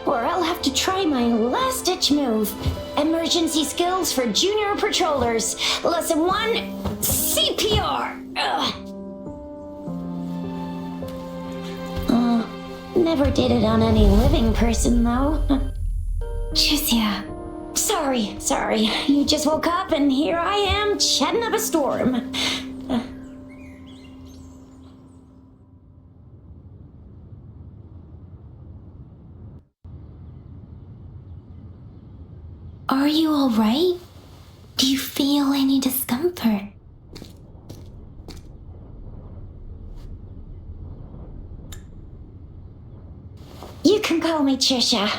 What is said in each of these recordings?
or I'll have to try my last-ditch move. Emergency skills for junior patrollers. Lesson 1, CPR. Never did it on any living person, though. Tricia. Sorry. You just woke up and here I am, chatting up a storm. Are you all right? Do you feel any discomfort? You can call me Trisha,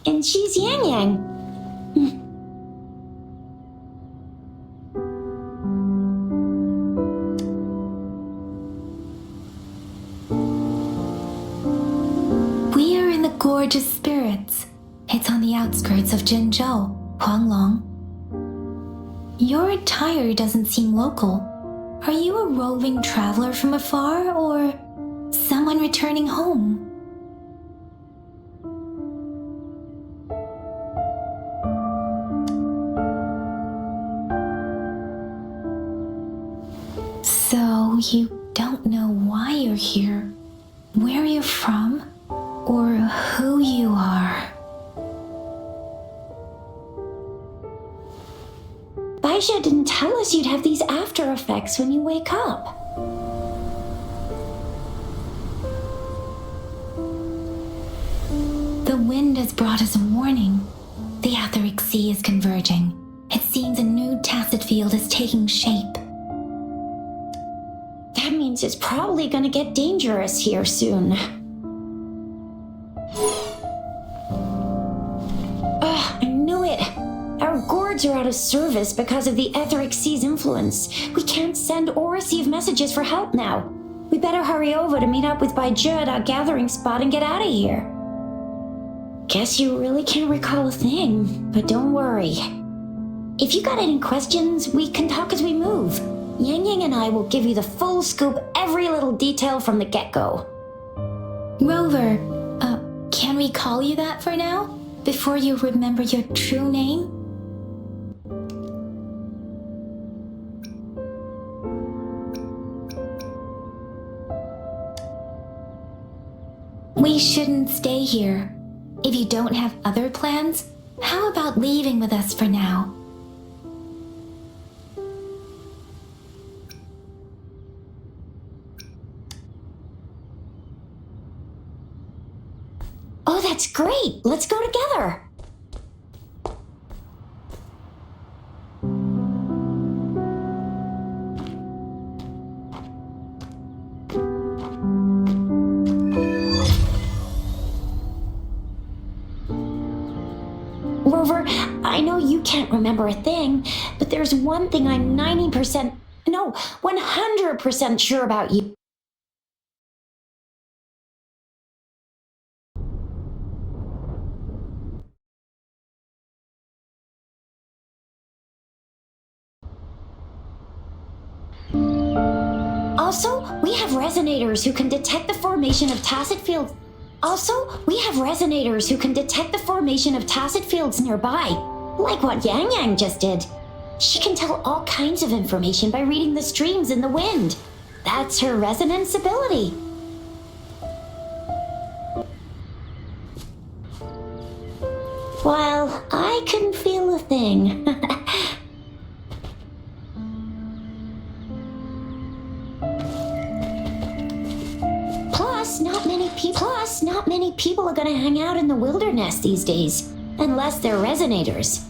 and she's Yang Yang. We are in the Gorgeous Spirits. It's on the outskirts of Jinzhou, Huanglong. Your attire doesn't seem local. Are you a roving traveler from afar, or someone returning home? So you don't know why you're here, where you're from, or who you are. Baisha didn't tell us you'd have these after effects when you wake up. The wind has brought us a warning. The Etheric Sea is converging. It seems a new tacit field is taking shape. That means it's probably gonna get dangerous here soon. I knew it! Our gourds are out of service because of the Etheric Sea's influence. We can't send or receive messages for help now. We better hurry over to meet up with Baiju at our gathering spot and get out of here. Guess you really can't recall a thing, but don't worry. If you got any questions, we can talk as we move. Yang Yang and I will give you the full scoop, every little detail from the get-go. Rover, can we call you that for now? Before you remember your true name? We shouldn't stay here. If you don't have other plans, how about leaving with us for now? Oh, that's great! Let's go together! Rover, I know you can't remember a thing, but there's one thing I'm 100% sure about you. Also, we have resonators who can detect the formation of tacit fields. Nearby, like what Yang Yang just did. She can tell all kinds of information by reading the streams in the wind. That's her resonance ability. Well, I couldn't feel a thing. Plus, not many people are gonna hang out in the wilderness these days, unless they're resonators.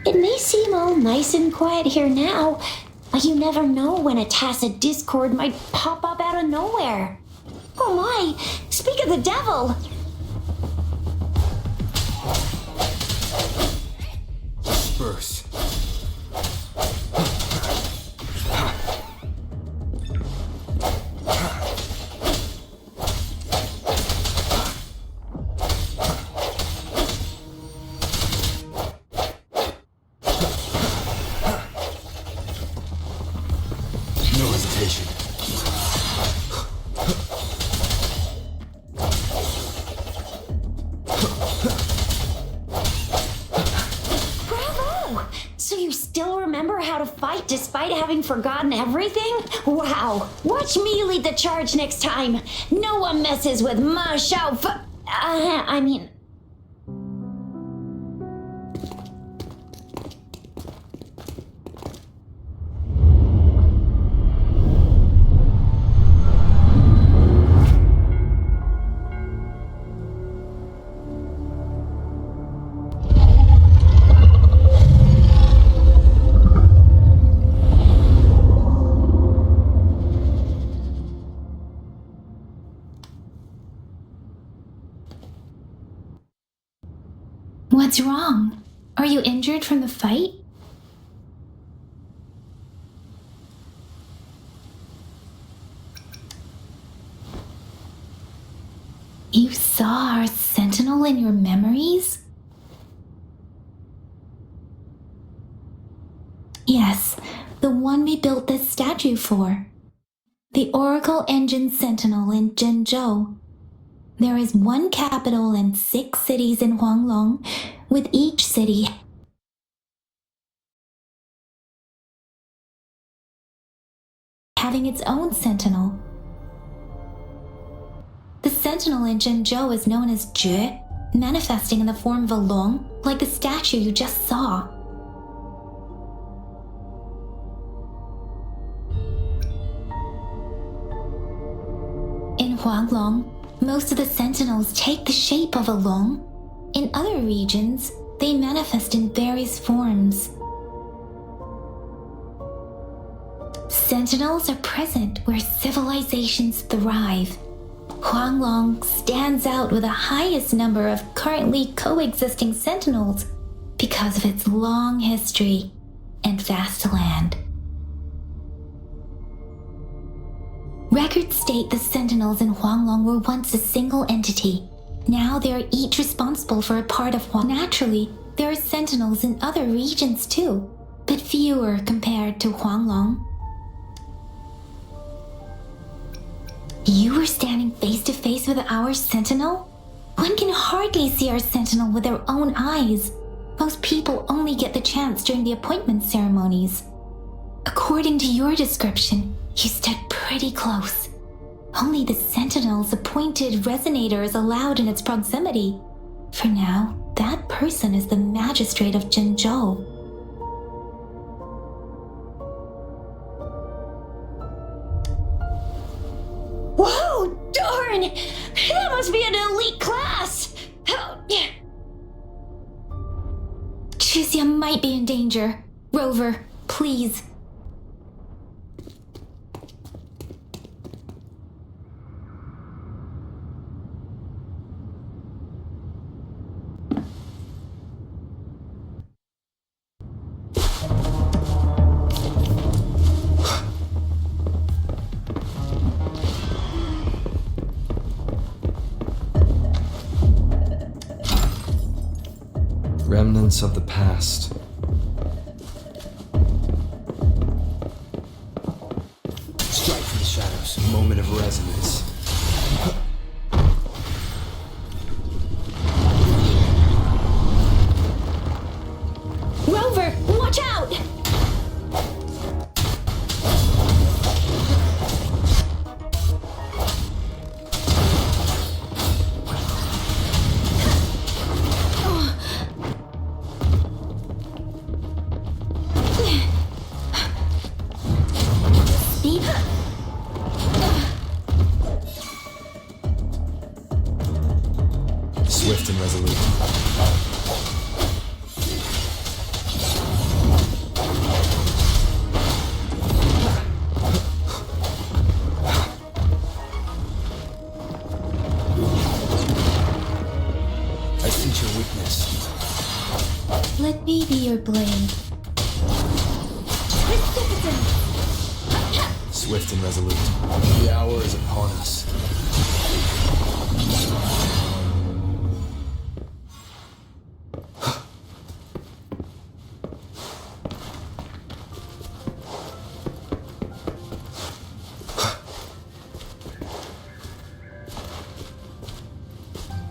It may seem all nice and quiet here now, but you never know when a tacit discord might pop up out of nowhere. Oh my, speak of the devil! Disperse. No hesitation. Bravo! So you still remember how to fight despite having forgotten everything? Wow! Watch me lead the charge next time! No one messes with my Shao I mean... What's wrong? Are you injured from the fight? You saw our sentinel in your memories? Yes, the one we built this statue for. The Oracle Engine Sentinel in Zhenzhou. There is one capital and 6 cities in Huanglong, with each city having its own sentinel. The sentinel in Zhenzhou is known as Jue, manifesting in the form of a long, like the statue you just saw. In Huanglong, most of the sentinels take the shape of a long. In other regions, they manifest in various forms. Sentinels are present where civilizations thrive. Huanglong stands out with the highest number of currently coexisting sentinels because of its long history and vast land. Records state the sentinels in Huanglong were once a single entity. Now they are each responsible for a part of Huanglong. Naturally, there are sentinels in other regions too, but fewer compared to Huanglong. You were standing face to face with our sentinel? One can hardly see our sentinel with their own eyes. Most people only get the chance during the appointment ceremonies. According to your description, you stood pretty close. Only the sentinel's appointed resonator is allowed in its proximity. For now, that person is the magistrate of Zhenzhou. darn! That must be an elite class! Chisia might be in danger. Rover, please. Remnants of the past. Strike from the shadows. Moment of resonance. Rover, watch out! Swift and resolute. I sense your weakness. Let me be your blade. Swift and resolute. The hour is upon us.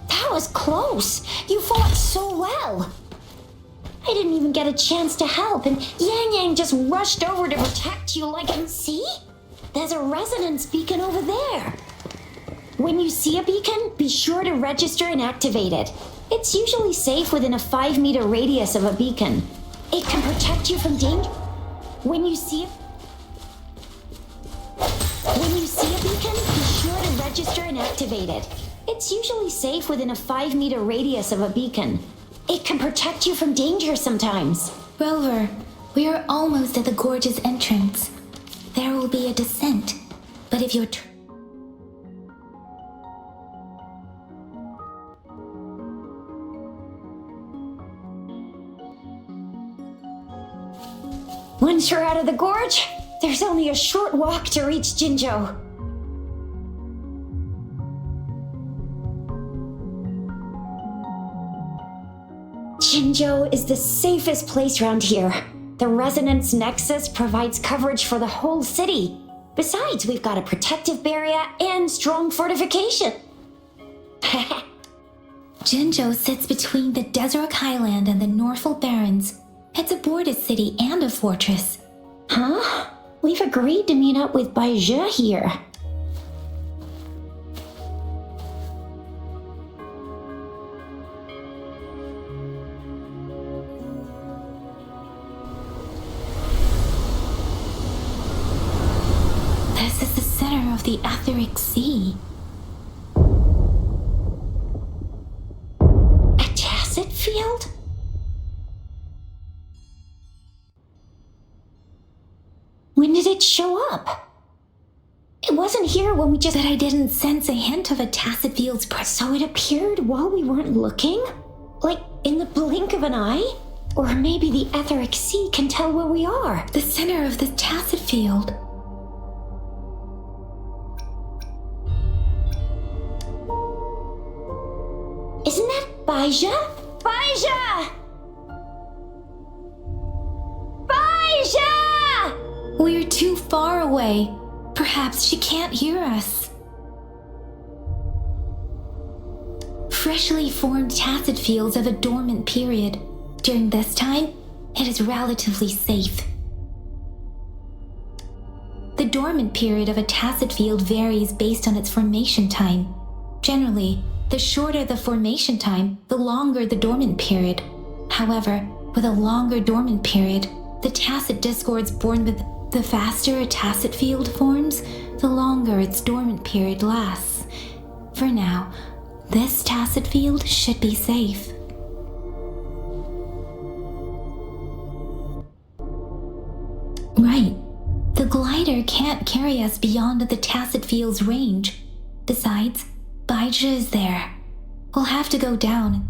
That was close. You fought so well. I didn't even get a chance to help, and Yang Yang just rushed over to protect you like and see? There's a resonance beacon over there. When you see a beacon, be sure to register and activate it. It's usually safe within a 5-meter radius of a beacon. It can protect you from danger. When you see a beacon, be sure to register and activate it. It's usually safe within a 5-meter radius of a beacon. It can protect you from danger sometimes. Rover, we are almost at the gorge's entrance. There will be a descent, but if you're Once you're out of the gorge, there's only a short walk to reach Jinzhou. Jinzhou is the safest place around here. The Resonance Nexus provides coverage for the whole city. Besides, we've got a protective barrier and strong fortification. Jinzhou sits between the Desert Highland and the Norfolk Barrens. It's a border city and a fortress. Huh? We've agreed to meet up with Baizhe here. This is the center of the Etheric Sea. A tacit field? When did it show up? It wasn't here when we just... But I didn't sense a hint of a tacit field's presence. So it appeared while we weren't looking? Like in the blink of an eye? Or maybe the Etheric Sea can tell where we are. The center of the tacit field. Isn't that Baizhe? Baizhe! Baizhe! We're too far away. Perhaps she can't hear us. Freshly formed tacit fields have a dormant period. During this time, it is relatively safe. The dormant period of a tacit field varies based on its formation time. Generally, the shorter the formation time, the longer the dormant period. However, with a longer dormant period, the tacit discords born with the faster a tacit field forms, the longer its dormant period lasts. For now, this tacit field should be safe. Right. The glider can't carry us beyond the tacit field's range. Besides, Baizhi is there. We'll have to go down.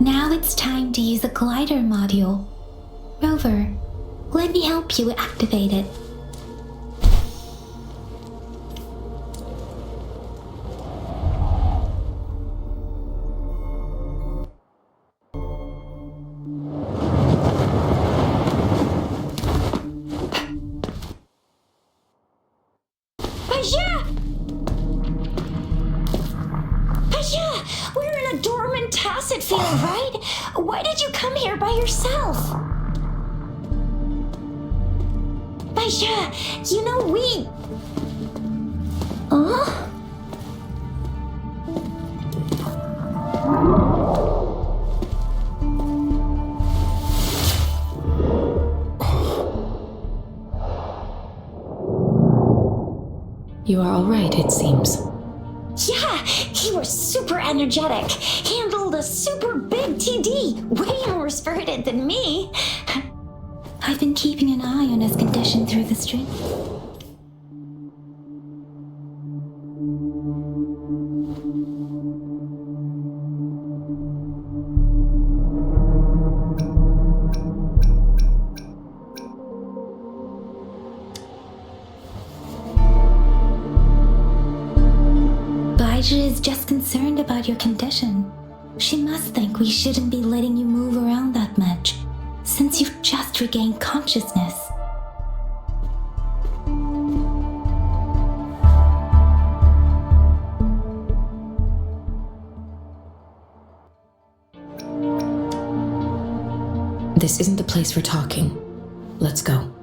Now it's time to use the glider module. Rover, let me help you activate it. We're in a dormant tacit field, right? Why did you come here by yourself? Baisha, you know we... Huh? You are all right, it seems. Yeah, he was super energetic. Handled a super big TD. Way more spirited than me. I've been keeping an eye on his condition through the stream. Baizhi is just concerned about your condition. She must think we shouldn't be letting you move around that much, since you've just regained consciousness. This isn't the place for talking. Let's go.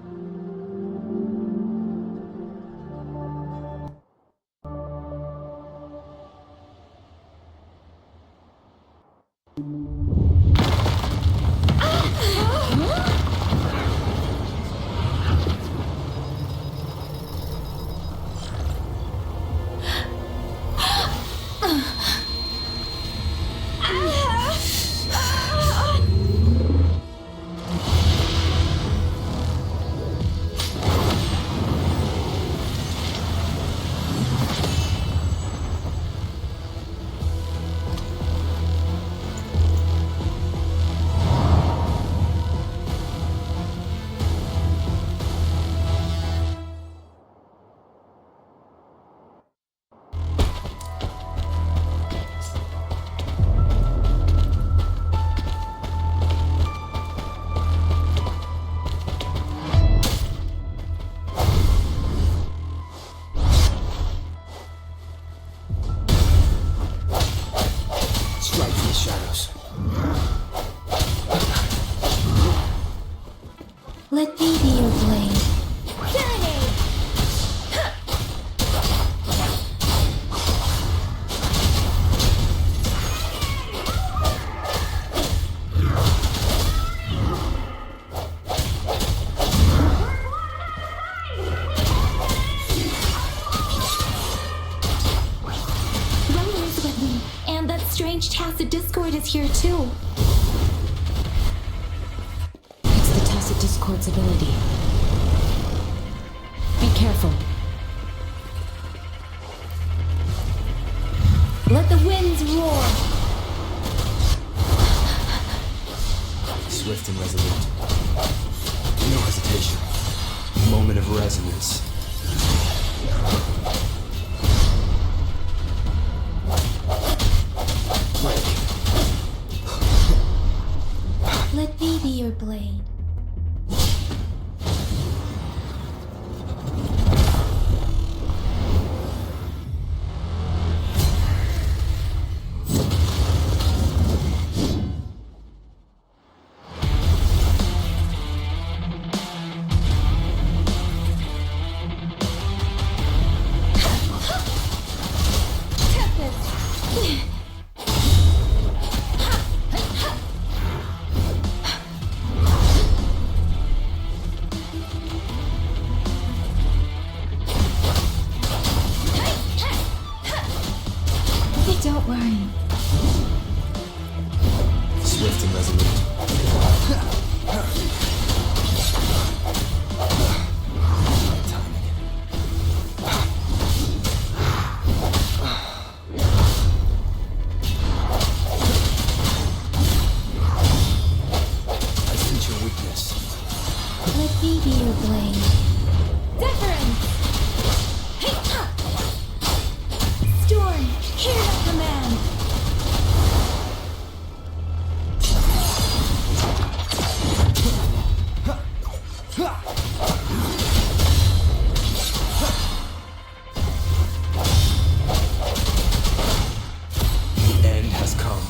Let me be your blade. Runner's with me, and that strange tacit discord is here too. Discord's ability. Be careful. Let the winds roar. Swift and resolute. No hesitation. Moment of resonance. Let me be your blade. Let me be your blade. Deference! Hey, ha! Storm, hear the command! The end has come.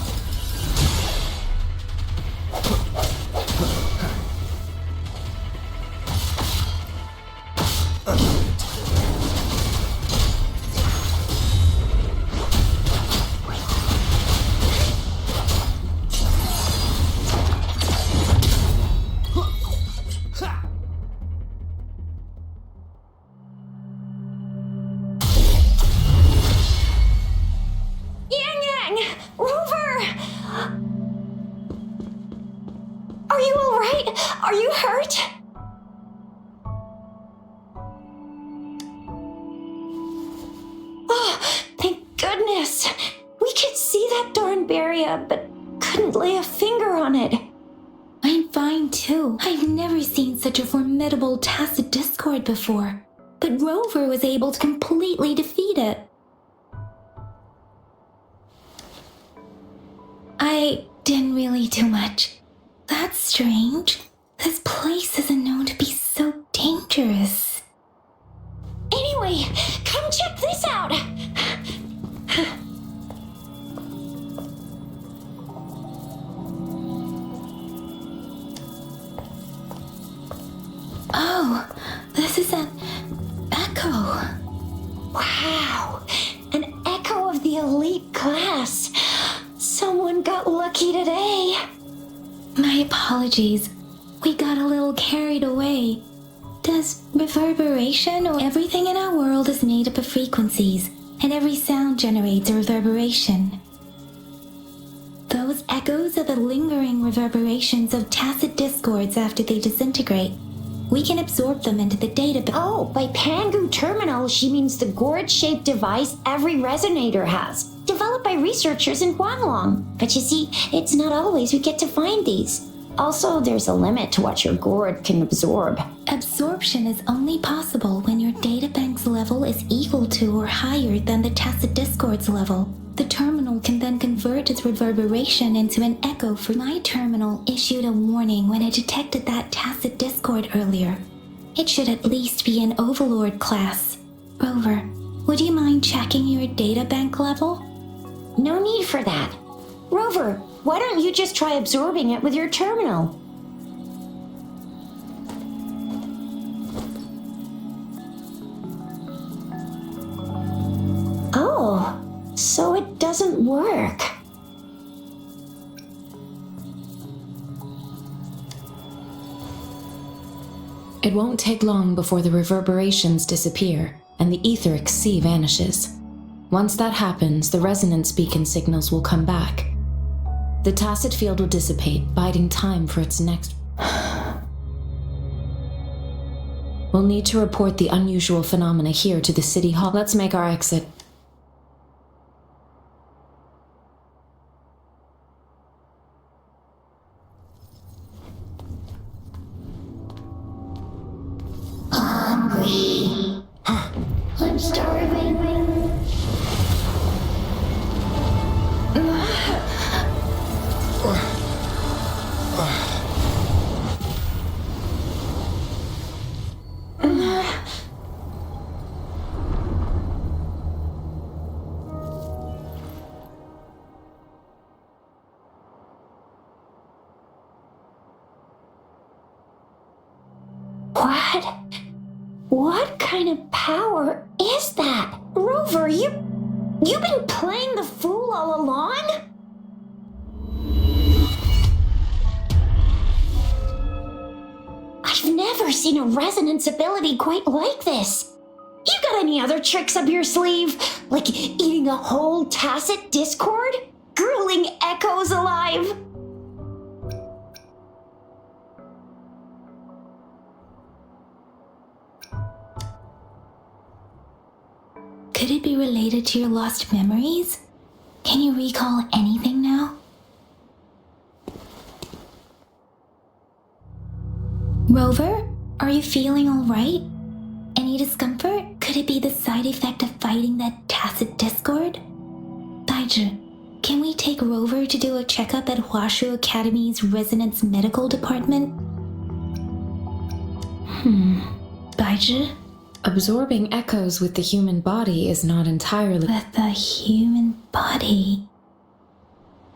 Yang Yang! Rover! Are you alright? Are you hurt? Oh, thank goodness. We could see that darn barrier, but couldn't lay a finger on it. I'm fine too. I've never seen such a formidable tacit discord before. But Rover was able to completely defeat it. I didn't really do much. That's strange. This place isn't known to be so dangerous. Anyway, come check this out. Oh, this is an echo. Wow, an echo of the elite class. Someone got lucky today. My apologies. We got a little carried away. Does reverberation or everything in our world is made up of frequencies, and every sound generates a reverberation? Those echoes are the lingering reverberations of tacit discords after they disintegrate. We can absorb them into the data. Oh, by Pangu Terminal, she means the gourd-shaped device every resonator has, developed by researchers in Guanglong. But you see, it's not always we get to find these. Also, there's a limit to what your gourd can absorb. Absorption is only possible when your databank's level is equal to or higher than the tacit discord's level. The terminal can then convert its reverberation into an echo. For my terminal issued a warning when it detected that tacit discord earlier. It should at least be an overlord class. Rover, would you mind checking your databank level? No need for that. Rover, why don't you just try absorbing it with your terminal? Oh, so it doesn't work. It won't take long before the reverberations disappear and the etheric sea vanishes. Once that happens, the resonance beacon signals will come back. The tacit field will dissipate, biding time for its next... We'll need to report the unusual phenomena here to the City Hall. Let's make our exit. Hungry. I'm starving. What kind of power is that? Rover, you've been playing the fool all along? I've never seen a resonance ability quite like this. You got any other tricks up your sleeve? Like eating a whole tacit discord? Grueling echoes alive? Could it be related to your lost memories? Can you recall anything now? Rover, are you feeling alright? Any discomfort? Could it be the side effect of fighting that tacit discord? Baizhi, can we take Rover to do a checkup at Huashu Academy's Resonance Medical Department? Baizhi? Absorbing echoes with the human body is not entirely... With the human body...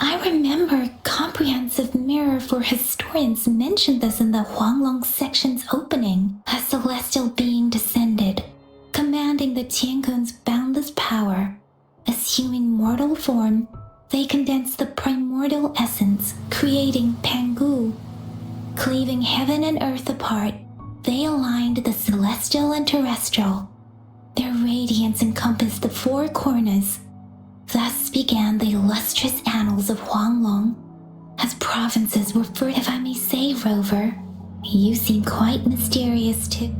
I remember Comprehensive Mirror for Historians mentioned this in the Huanglong section's opening. A celestial being descended, commanding the Tiankun's boundless power. Assuming mortal form, they condensed the primordial essence, creating Pangu. Cleaving heaven and earth apart, they aligned the celestial and terrestrial. Their radiance encompassed the four corners. Thus began the illustrious annals of Huanglong. As provinces were first, if I may say, Rover, you seem quite mysterious too.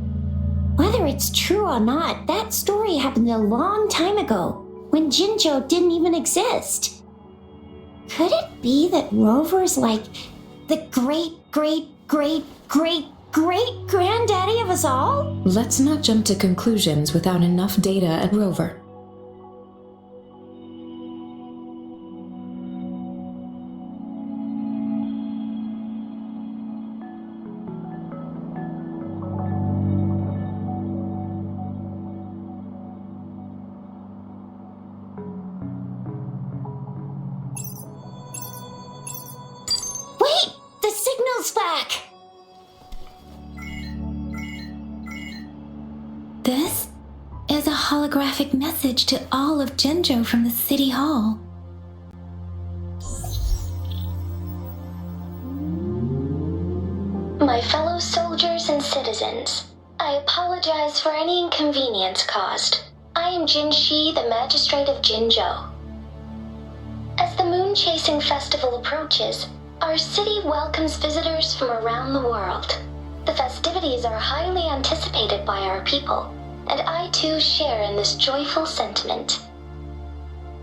Whether it's true or not, that story happened a long time ago, when Jinzhou didn't even exist. Could it be that Rover's like the great-great-great-great-great-granddaddy of us all? Let's not jump to conclusions without enough data at Rover. Wait! The signal's back! This is a holographic message to all of Jinzhou from the City Hall. My fellow soldiers and citizens, I apologize for any inconvenience caused. I am Jin Shi, the Magistrate of Jinzhou. As the Moon Chasing Festival approaches, our city welcomes visitors from around the world. The festivities are highly anticipated by our people, and I too share in this joyful sentiment.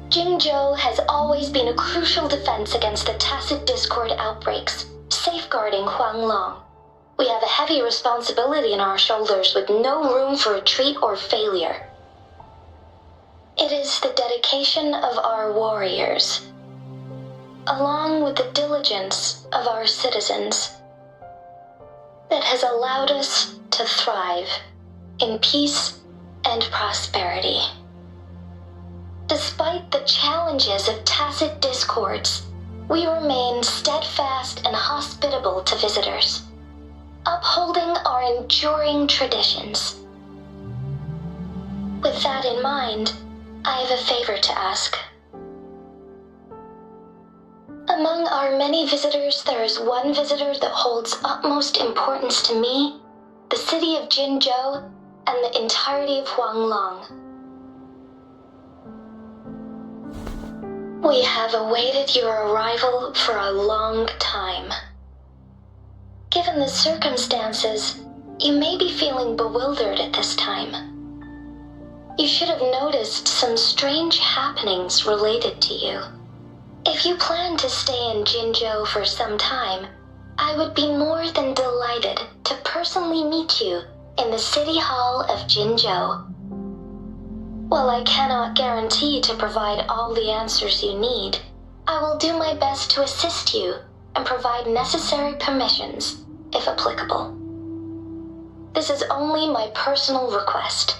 Jinzhou has always been a crucial defense against the tacit discord outbreaks, safeguarding Huanglong. We have a heavy responsibility on our shoulders with no room for retreat or failure. It is the dedication of our warriors, along with the diligence of our citizens, that has allowed us to thrive in peace and prosperity. Despite the challenges of tacit discords, we remain steadfast and hospitable to visitors, upholding our enduring traditions. With that in mind, I have a favor to ask. Among our many visitors, there is one visitor that holds utmost importance to me, the city of Jinzhou, and the entirety of Huanglong. We have awaited your arrival for a long time. Given the circumstances, you may be feeling bewildered at this time. You should have noticed some strange happenings related to you. If you plan to stay in Jinzhou for some time, I would be more than delighted to personally meet you in the City Hall of Jinzhou. While I cannot guarantee to provide all the answers you need, I will do my best to assist you and provide necessary permissions, if applicable. This is only my personal request.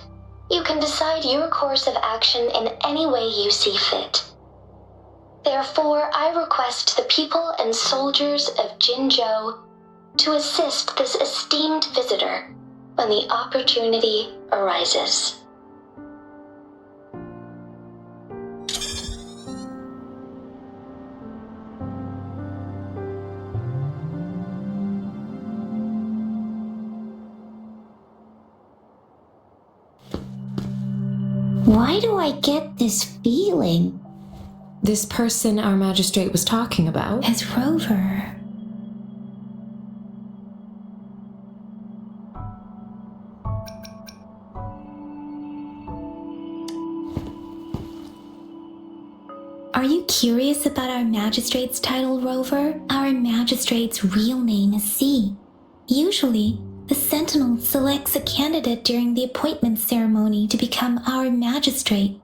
You can decide your course of action in any way you see fit. Therefore, I request the people and soldiers of Jinzhou to assist this esteemed visitor when the opportunity arises. Why do I get this feeling? This person our magistrate was talking about? Is Rover. Are you curious about our magistrate's title, Rover? Our magistrate's real name is C. Usually, the Sentinel selects a candidate during the appointment ceremony to become our magistrate.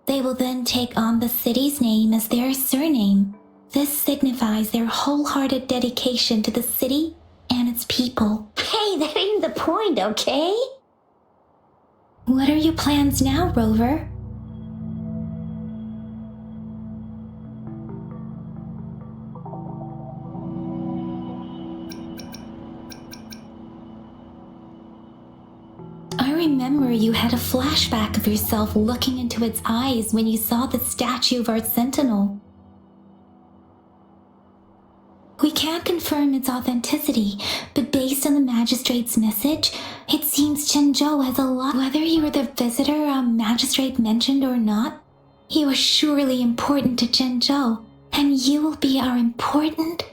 They will then take on the city's name as their surname. This signifies their wholehearted dedication to the city and its people. Hey, that ain't the point, okay? What are your plans now, Rover? I remember you had a flashback of yourself looking into its eyes when you saw the statue of our Sentinel. We can't confirm its authenticity, but based on the magistrate's message, it seems Zhenzhou has a lot. Whether you were the visitor our magistrate mentioned or not, you are surely important to Zhenzhou, and you will be our important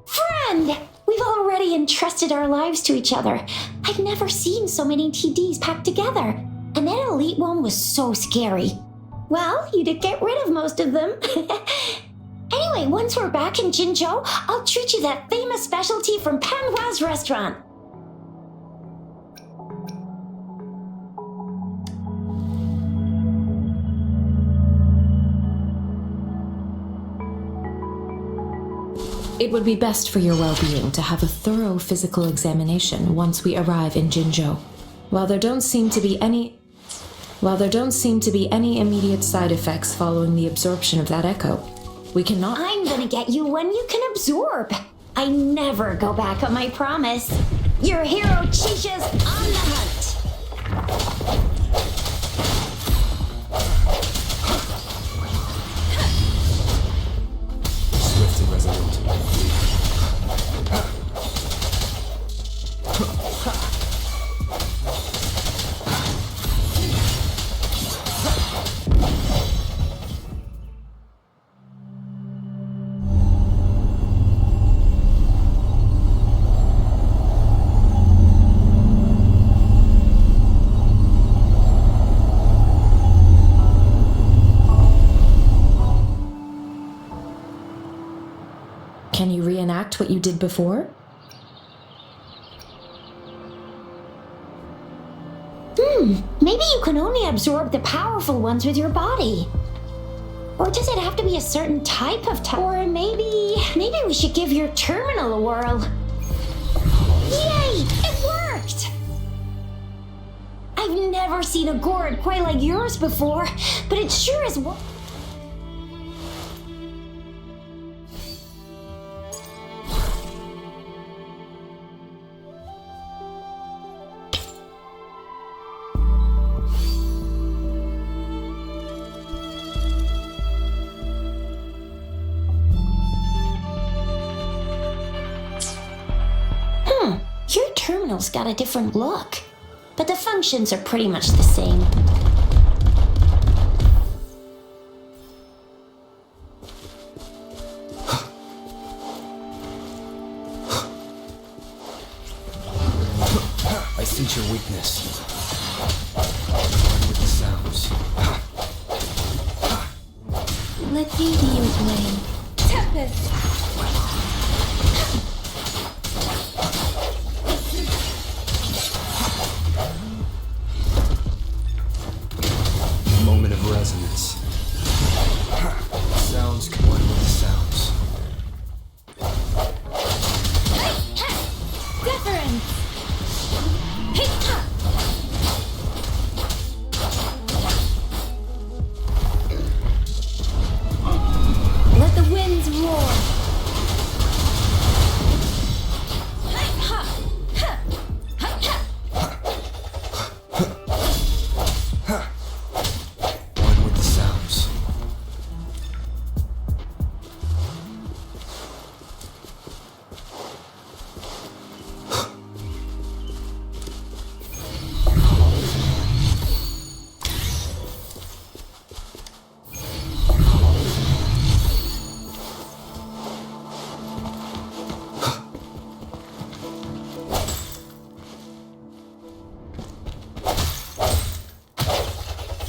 Friend! We've already entrusted our lives to each other. I've never seen so many TDs packed together. And that elite one was so scary. Well, you did get rid of most of them. Anyway, once we're back in Jinzhou, I'll treat you that famous specialty from Panhua's restaurant. It would be best for your well-being to have a thorough physical examination once we arrive in Jinzhou. While there don't seem to be any immediate side effects following the absorption of that echo, we cannot. I'm gonna get you one you can absorb. I never go back on my promise. Your hero Chisha's on the hunt. Swift and resolute. Can you reenact what you did before? Maybe you can only absorb the powerful ones with your body. Or does it have to be a certain type of Or maybe we should give your terminal a whirl. Yay! It worked! I've never seen a gourd quite like yours before, but it sure is. Your terminal's got a different look, but the functions are pretty much the same. I sense your weakness. Run with the sounds. Let me be your blade. Tempest! Moment of resonance. Sounds one with the sounds. Deference! Let the winds roar! One with the sounds.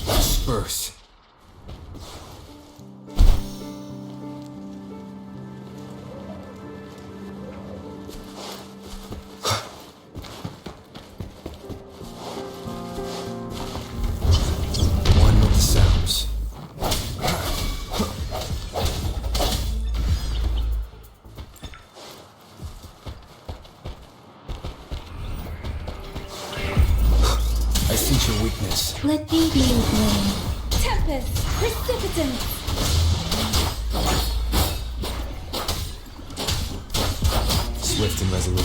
Disperse. I sense your weakness. Let me be your blade. Tempest! Precipitant! Swift and resolute.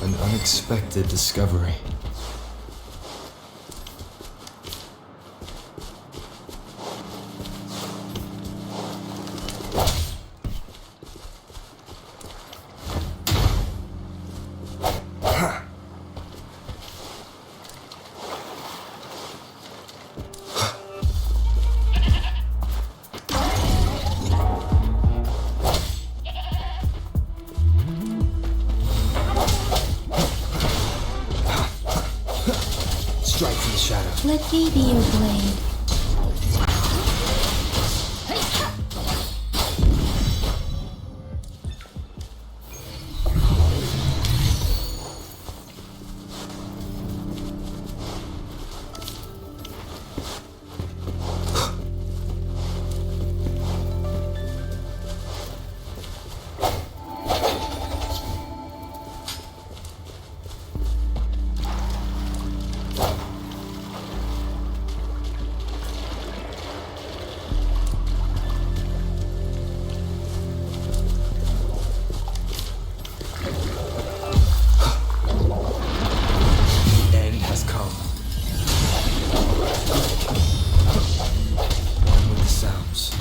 An unexpected discovery. Strike from the shadow. Let me be your blade. The end has come. One with the sounds.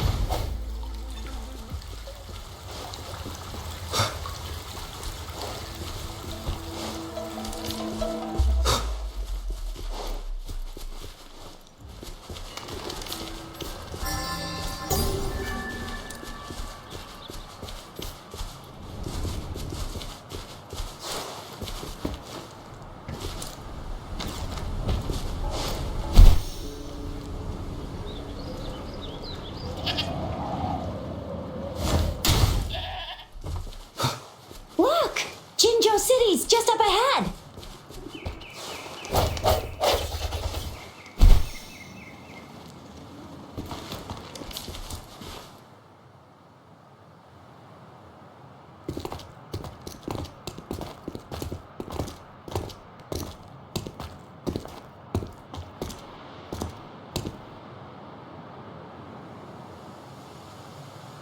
Look! Jinzhou City's just up ahead!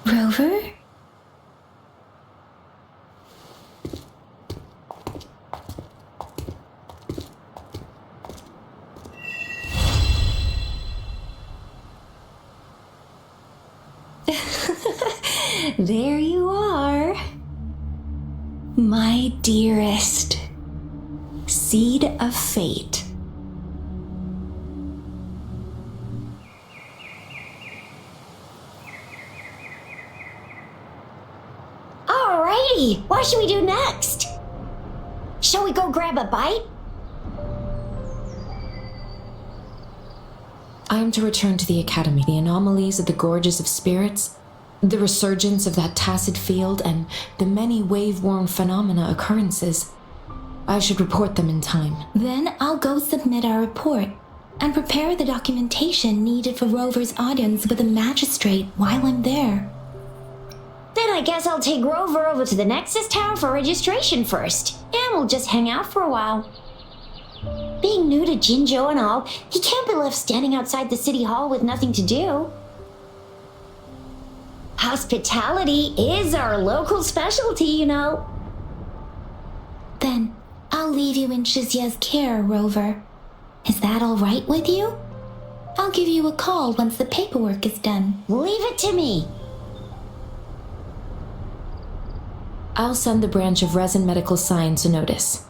Rover? There you are. My dearest. Seed of fate. Alrighty, what should we do next? Shall we go grab a bite? I am to return to the Academy. The anomalies of the Gorges of Spirits, the resurgence of that tacit field, and the many wave-worn phenomena occurrences. I should report them in time. Then I'll go submit our report and prepare the documentation needed for Rover's audience with the magistrate while I'm there. Then I guess I'll take Rover over to the Nexus Tower for registration first, and we'll just hang out for a while. Being new to Jinzhou and all, he can't be left standing outside the city hall with nothing to do. Hospitality is our local specialty, you know. Then I'll leave you in Shizia's care, Rover. Is that all right with you? I'll give you a call once the paperwork is done. Leave it to me. I'll send the branch of Resin Medical Science a notice.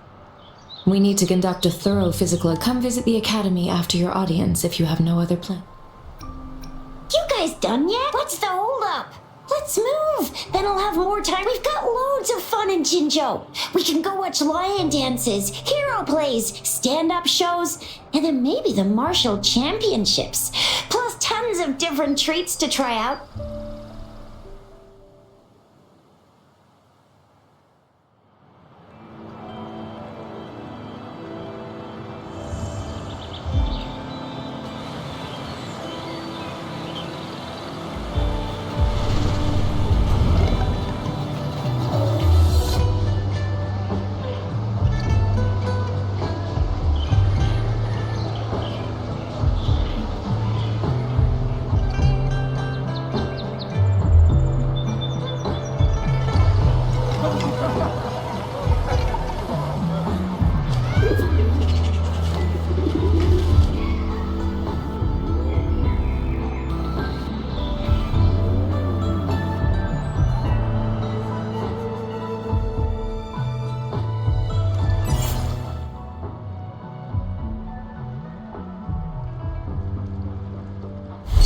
We need to conduct a thorough physical. Come visit the Academy after your audience if you have no other plan. You guys done yet? What's the holdup? Let's move. Then I'll have more time. We've got loads of fun in Jinzhou. We can go watch lion dances, hero plays, stand-up shows, and then maybe the martial championships. Plus tons of different treats to try out.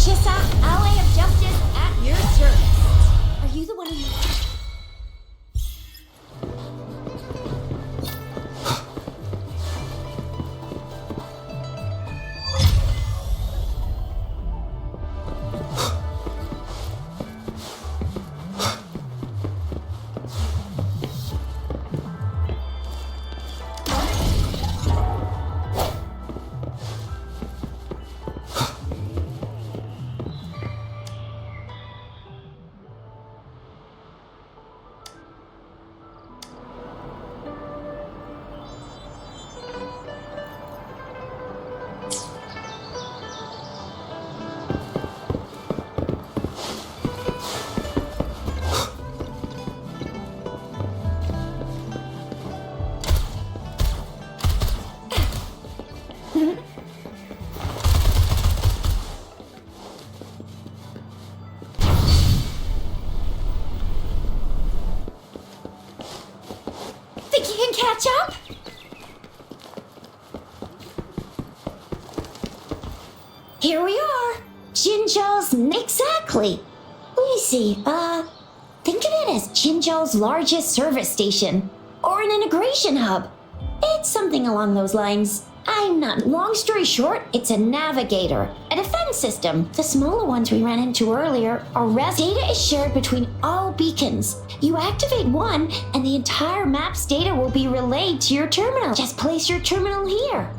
Chisa, Ally of Justice at your service. Are you the one who... Think you can catch up? Here we are. Jinzhou's... Exactly. Let me see. Think of it as Jinzhou's largest service station. Or an integration hub. It's something along those lines. I'm not... Long story short, it's a navigator. A defense system. The smaller ones we ran into earlier are data is shared between all beacons. You activate one, and the entire map's data will be relayed to your terminal. Just place your terminal here.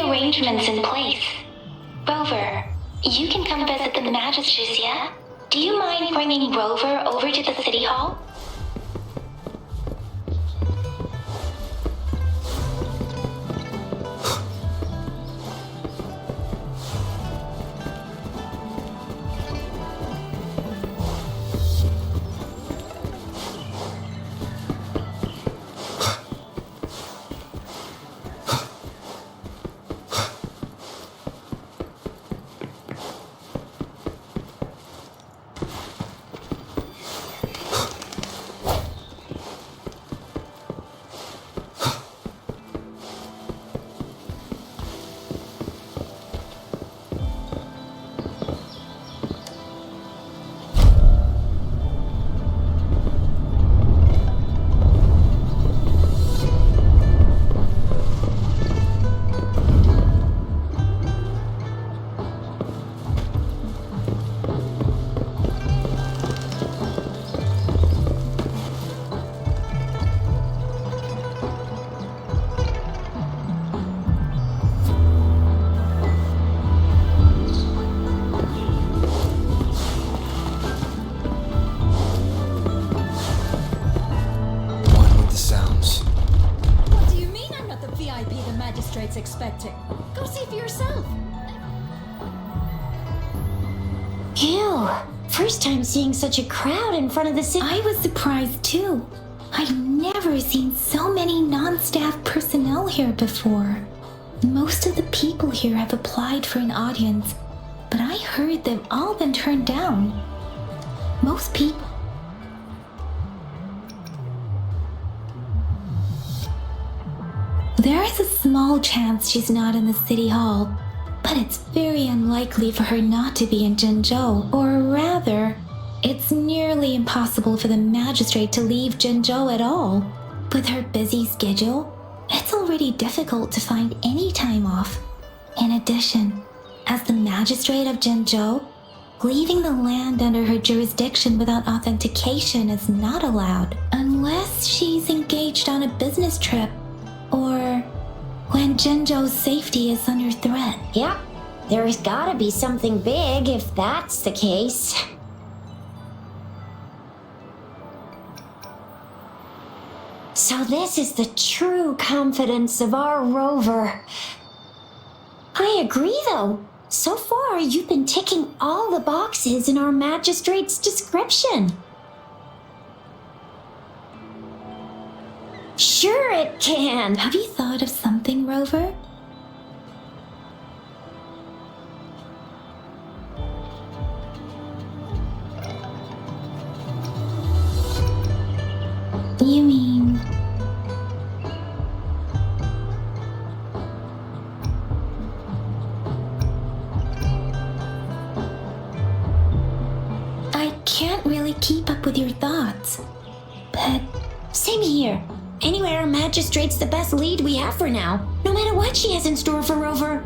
Arrangements in place. Rover, you can come visit the magistrates, yeah? Do you mind bringing Rover over to the city hall? Expecting. Go see for yourself. Ew. First time seeing such a crowd in front of the city. I was surprised too. I've never seen so many non-staff personnel here before. Most of the people here have applied for an audience, but I heard they've all been turned down. Most people... There is a small chance she's not in the city hall, but it's very unlikely for her not to be in Jinzhou, or rather, it's nearly impossible for the magistrate to leave Jinzhou at all. With her busy schedule, pretty difficult to find any time off. In addition, as the magistrate of Jinzhou, leaving the land under her jurisdiction without authentication is not allowed unless she's engaged on a business trip or when Jinzhou's safety is under threat. Yep, there's gotta be something big if that's the case. So this is the true confidence of our rover. I agree, though. So far, you've been ticking all the boxes in our magistrate's description. Sure it can. Have you thought of something, Rover? You mean... I can't really keep up with your thoughts, but... Same here. Anyway, our magistrate's the best lead we have for now, no matter what she has in store for Rover.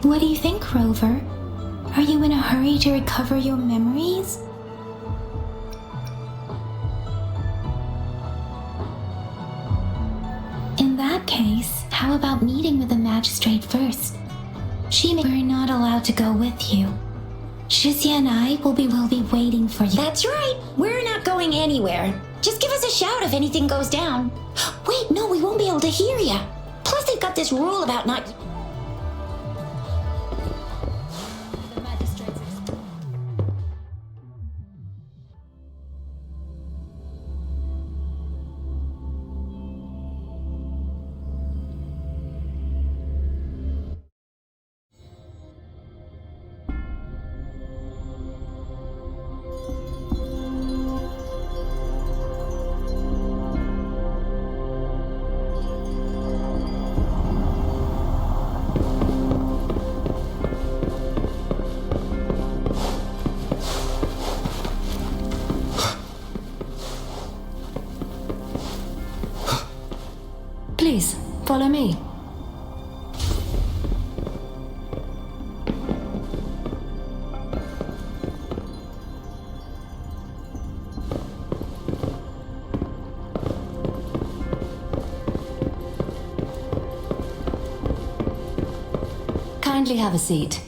What do you think, Rover? Are you in a hurry to recover your memories? In that case, how about meeting with the magistrate first? We're not allowed to go with you. Shizia and I will be waiting for you. That's right. We're not going anywhere. Just give us a shout if anything goes down. Wait, no, we won't be able to hear ya. Plus, they've got this rule about not... The magistrate's Please, follow me. Kindly have a seat.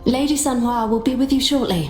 Lady Sanhua will be with you shortly.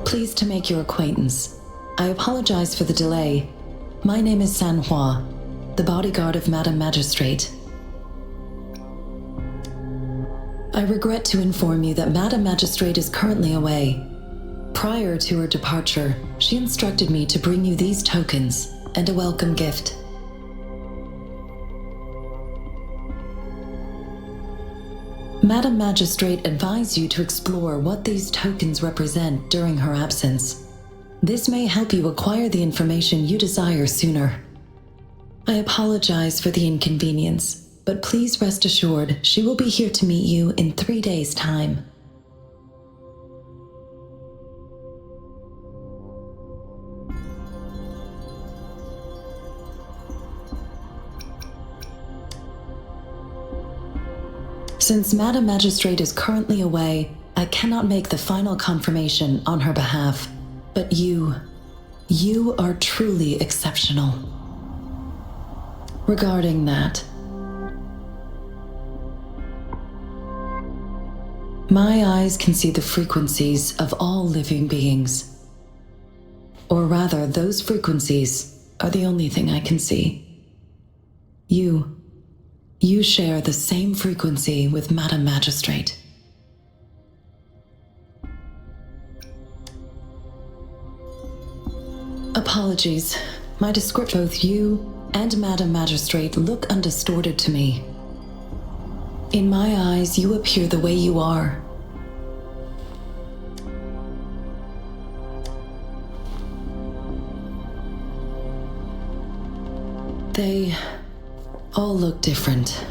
Pleased to make your acquaintance. I apologize for the delay. My name is Sanhua, the bodyguard of Madam Magistrate. I regret to inform you that Madam Magistrate is currently away. Prior to her departure, she instructed me to bring you these tokens and a welcome gift. Madam Magistrate advised you to explore what these tokens represent during her absence. This may help you acquire the information you desire sooner. I apologize for the inconvenience, but please rest assured she will be here to meet you in 3 days' time. Since Madam Magistrate is currently away, I cannot make the final confirmation on her behalf. But you are truly exceptional. Regarding that, my eyes can see the frequencies of all living beings. Or rather, those frequencies are the only thing I can see. You share the same frequency with Madam Magistrate. Apologies. My description, both you and Madam Magistrate look undistorted to me. In my eyes, you appear the way you are. They all look different.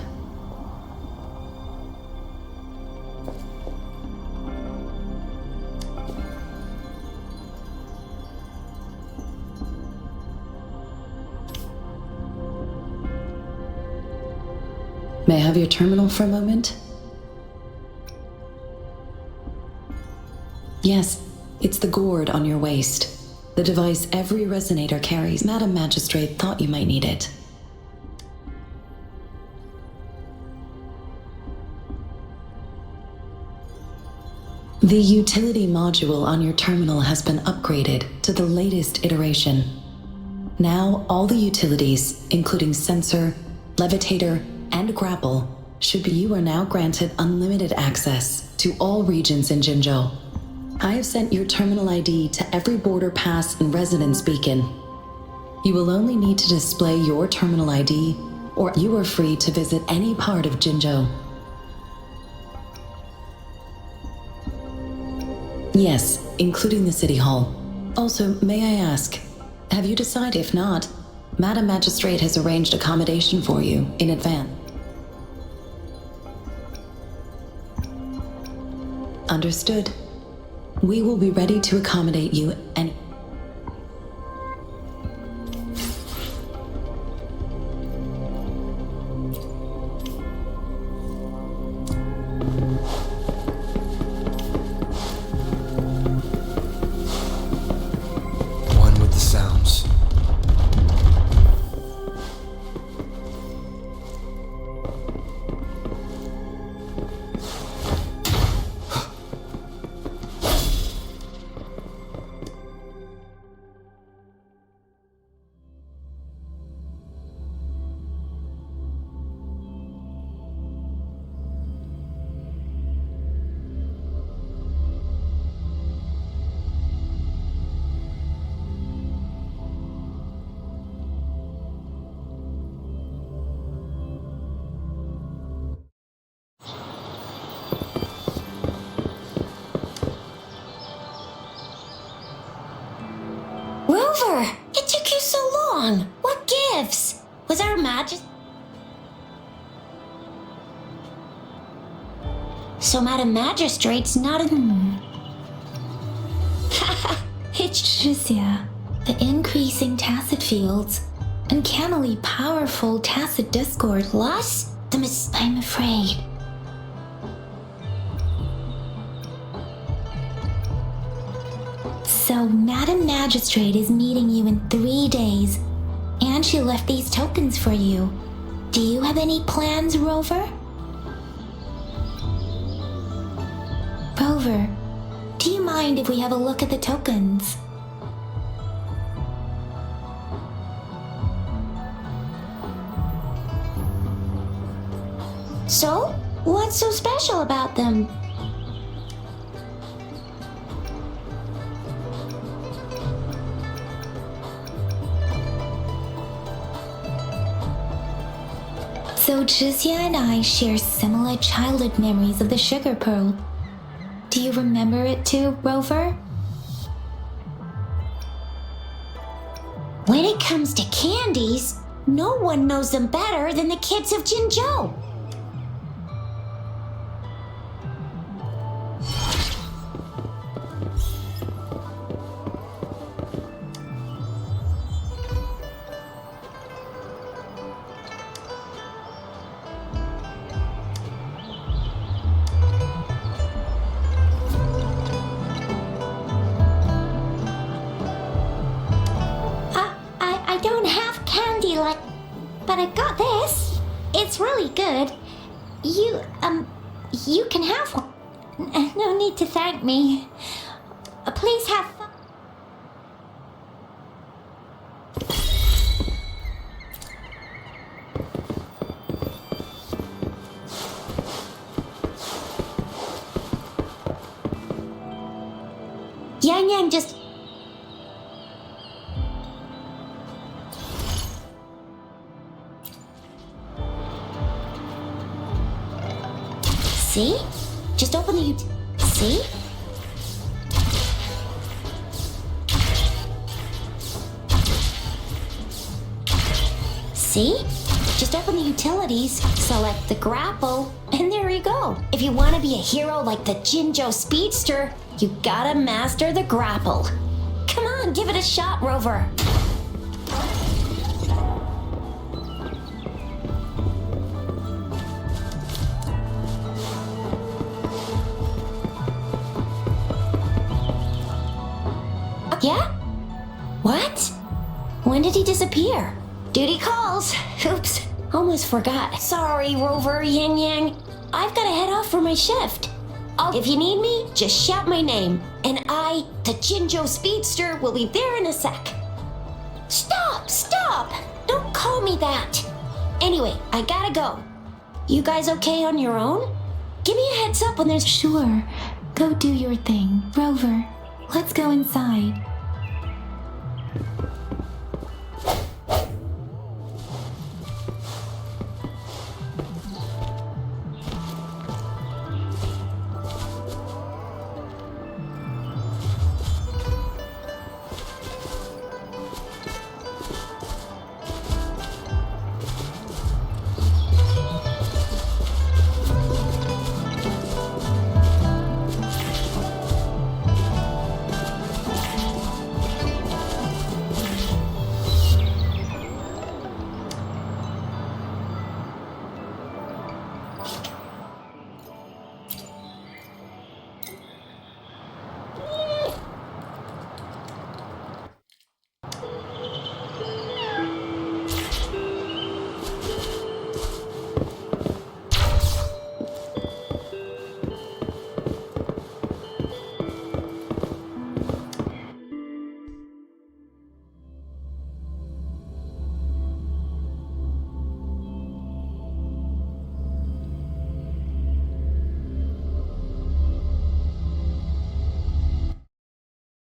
May I have your terminal for a moment? Yes, it's the gourd on your waist. The device every resonator carries. Madam Magistrate thought you might need it. The utility module on your terminal has been upgraded to the latest iteration. Now, all the utilities, including sensor, levitator, and grapple, you are now granted unlimited access to all regions in Jinzhou. I have sent your terminal ID to every border pass and resonance beacon. You will only need to display your terminal ID, or you are free to visit any part of Jinzhou. Yes, including the City Hall. Also, may I ask, have you decided? If not, Madam Magistrate has arranged accommodation for you in advance. Understood. We will be ready to accommodate you any. One with the sounds. Rover! It took you so long! What gives? Was our magic... So Madam Magistrate's not in... It's... Shizia, the increasing tacit fields, uncannily powerful tacit discord. Plus, I'm afraid. So, Madam Magistrate is meeting you in 3 days, and she left these tokens for you. Do you have any plans, Rover? Rover, do you mind if we have a look at the tokens? So? What's so special about them? So Jizya and I share similar childhood memories of the sugar pearl. Do you remember it too, Rover? When it comes to candies, no one knows them better than the kids of Jinzhou. I don't have candy but I got this. It's really good. You can have one. No need to thank me. Please have fun. Yang Yang just... See? Just open the See? See? Just open the utilities, select the grapple, and there you go. If you want to be a hero like the Jinzhou Speedster, you gotta master the grapple. Come on, give it a shot, Rover. Yeah? What? When did he disappear? Duty calls. Oops, almost forgot. Sorry, Rover, Yang Yang. I've got to head off for my shift. If you need me, just shout my name, and I, the Jinzhou Speedster, will be there in a sec. Stop! Don't call me that. Anyway, I gotta go. You guys okay on your own? Give me a heads up when there's... Sure. Go do your thing. Rover, let's go inside.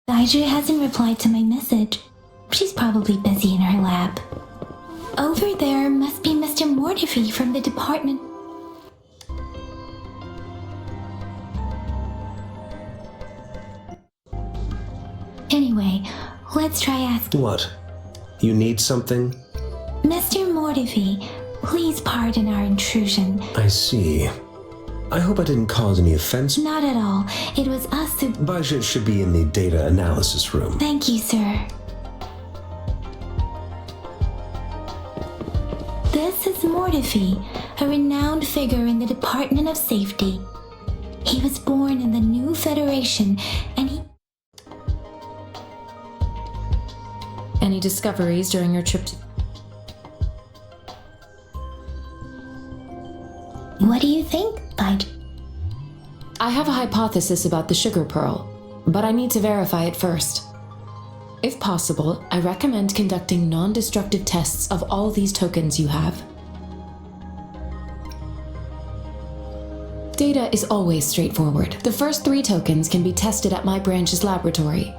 Daiju hasn't replied to my message. She's probably busy in her lab. Over there must be Mr. Mortifi from the department. Anyway, let's try asking. What? You need something? Mr. Mortifi, please pardon our intrusion. I see. I hope I didn't cause any offense. Not at all. It was us who... Bajit should be in the data analysis room. Thank you, sir. This is Mortifi, a renowned figure in the Department of Safety. He was born in the new Federation, and he... Any discoveries during your trip to... What do you think, Bud? I have a hypothesis about the sugar pearl, but I need to verify it first. If possible, I recommend conducting non-destructive tests of all these tokens you have. Data is always straightforward. The first 3 tokens can be tested at my branch's laboratory.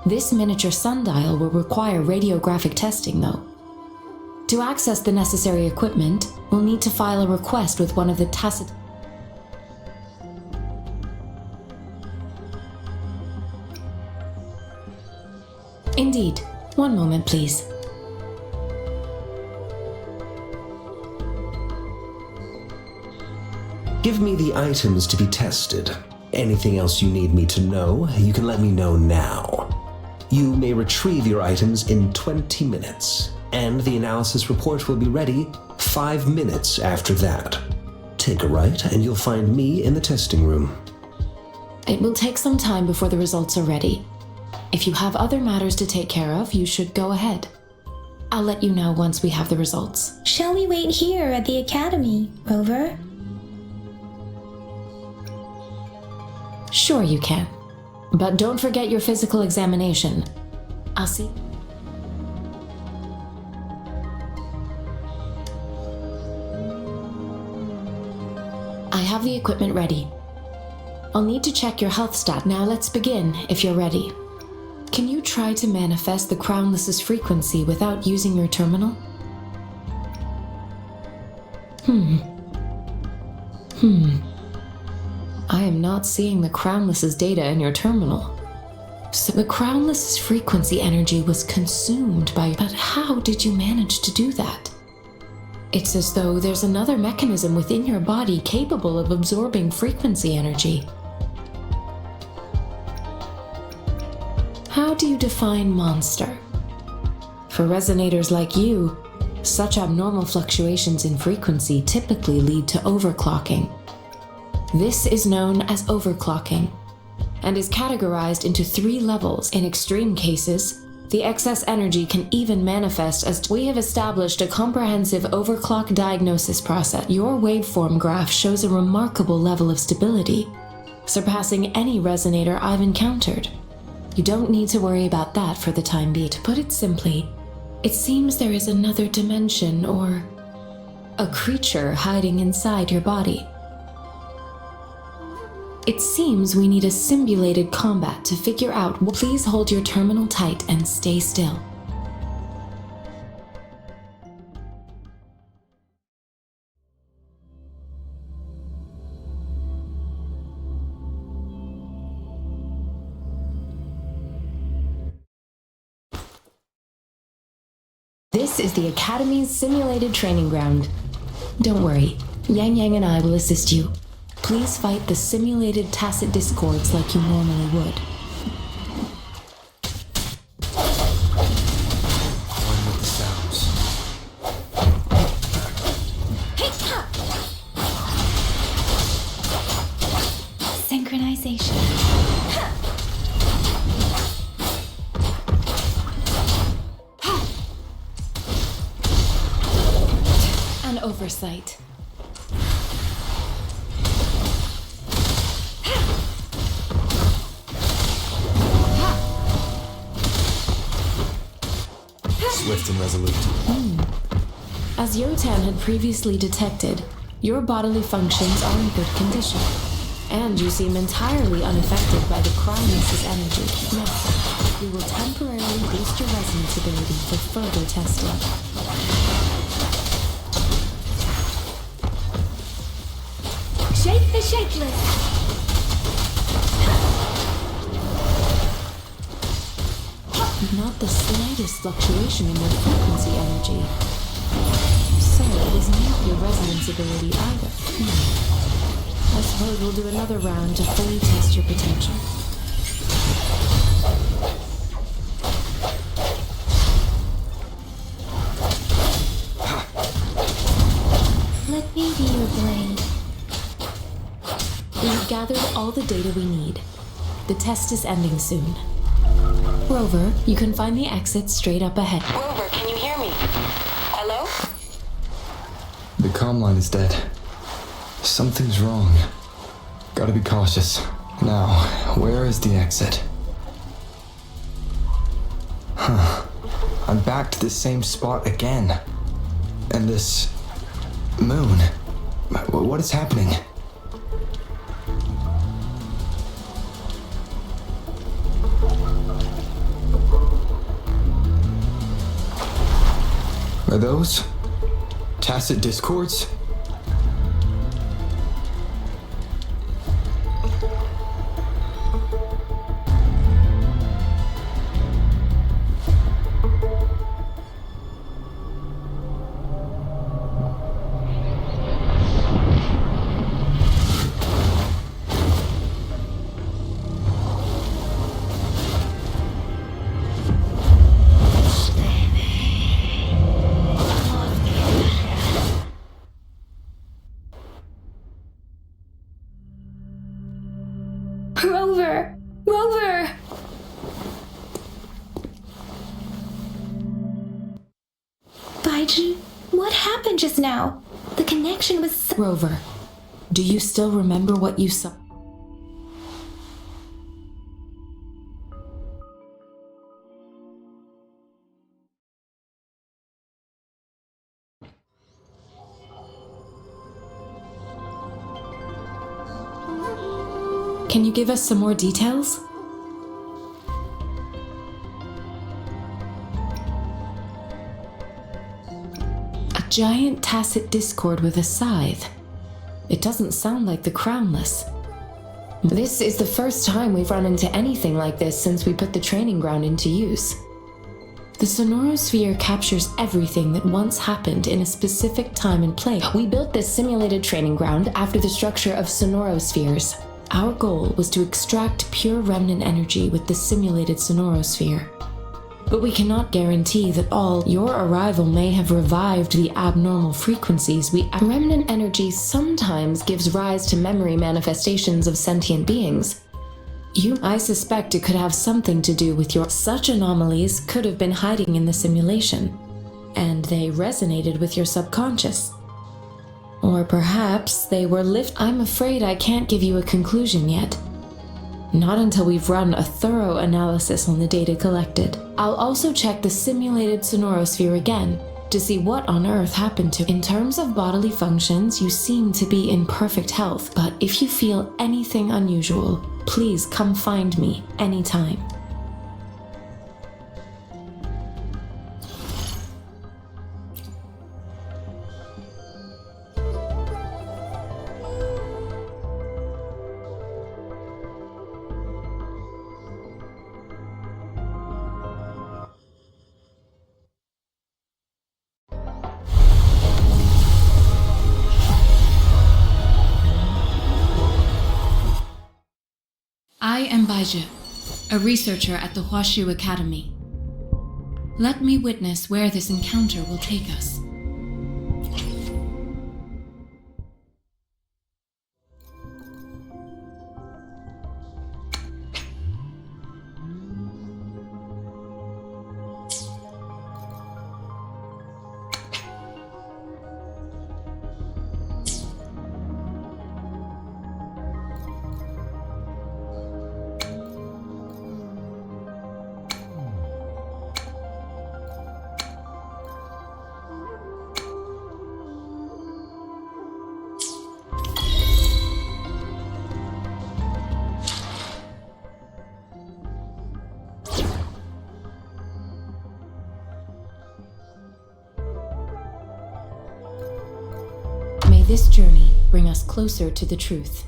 This miniature sundial will require radiographic testing, though. To access the necessary equipment, we'll need to file a request with one of the tacit... Indeed. One moment, please. Give me the items to be tested. Anything else you need me to know, you can let me know now. You may retrieve your items in 20 minutes, and the analysis report will be ready 5 minutes after that. Take a right, and you'll find me in the testing room. It will take some time before the results are ready. If you have other matters to take care of, you should go ahead. I'll let you know once we have the results. Shall we wait here at the academy, Rover? Sure you can. But don't forget your physical examination. I'll see. I have the equipment ready. I'll need to check your health stat. Now let's begin, if you're ready. Can you try to manifest the Crownless's frequency without using your terminal? I am not seeing the Crownless's data in your terminal. So the Crownless's frequency energy was consumed by... But how did you manage to do that? It's as though there's another mechanism within your body capable of absorbing frequency energy. How do you define monster? For resonators like you, such abnormal fluctuations in frequency typically lead to overclocking. This is known as overclocking, and is categorized into 3 levels. In extreme cases, the excess energy can even manifest as... We have established a comprehensive overclock diagnosis process. Your waveform graph shows a remarkable level of stability, surpassing any resonator I've encountered. You don't need to worry about that for the time being. To put it simply, it seems there is another dimension or a creature hiding inside your body. It seems we need a simulated combat to figure out. Please hold your terminal tight and stay still. This is the Academy's simulated training ground. Don't worry, Yang Yang and I will assist you. Please fight the simulated tacit discords like you normally would. One with the sounds. Synchronization. An oversight. Swift and resolute. As Yotan had previously detected, your bodily functions are in good condition, and you seem entirely unaffected by the Crownless's energy. Now, we will temporarily boost your resonance ability for further testing. Shake the shakeless. Not the slightest fluctuation in your frequency energy. So it is not your resonance ability either. I suppose we'll do another round to fully test your potential. Let me be your blade. We've gathered all the data we need. The test is ending soon. Rover, you can find the exit straight up ahead. Rover, can you hear me? Hello? The comm line is dead. Something's wrong. Gotta be cautious. Now, where is the exit? I'm back to the same spot again. And this... moon. What is happening? Are those tacit discords? Baiji, what happened just now? The connection was so— Rover, do you still remember what you saw? Can you give us some more details? A giant tacit discord with a scythe. It doesn't sound like the Crownless. This is the first time we've run into anything like this since we put the training ground into use. The Sonorosphere captures everything that once happened in a specific time and place. We built this simulated training ground after the structure of Sonorospheres. Our goal was to extract pure remnant energy with the simulated Sonorosphere. But we cannot guarantee that your arrival may have revived the abnormal frequencies remnant energy sometimes gives rise to memory manifestations of sentient beings. I suspect it could have something to do with such anomalies could have been hiding in the simulation, and they resonated with your subconscious. Or perhaps they were I'm afraid I can't give you a conclusion yet. Not until we've run a thorough analysis on the data collected. I'll also check the simulated Sonorosphere again to see what on earth happened to. In terms of bodily functions, you seem to be in perfect health, but if you feel anything unusual, please come find me anytime. I am Baiji, a researcher at the Huashu Academy. Let me witness where this encounter will take us. May this journey bring us closer to the truth.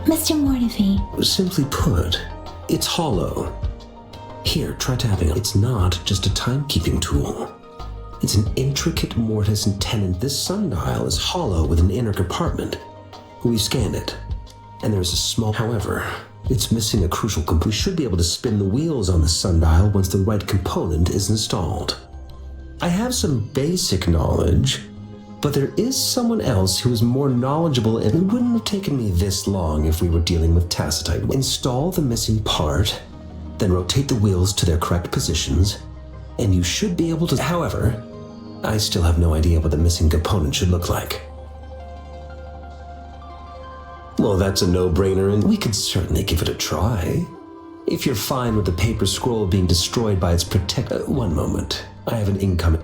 Mr. Mortefi. Simply put, it's hollow. Here, try tapping it. It's not just a timekeeping tool. It's an intricate mortise and tenon. This sundial is hollow with an inner compartment. We scanned it, and there's a small... However, it's missing a crucial component. We should be able to spin the wheels on the sundial once the right component is installed. I have some basic knowledge, but there is someone else who is more knowledgeable, and it wouldn't have taken me this long if we were dealing with Tacitite. Install the missing part, Then rotate the wheels to their correct positions, and you should be able to... However, I still have no idea what the missing component should look like. Well, that's a no-brainer, and we could certainly give it a try. If you're fine with the paper scroll being destroyed by its one moment. I have an incoming...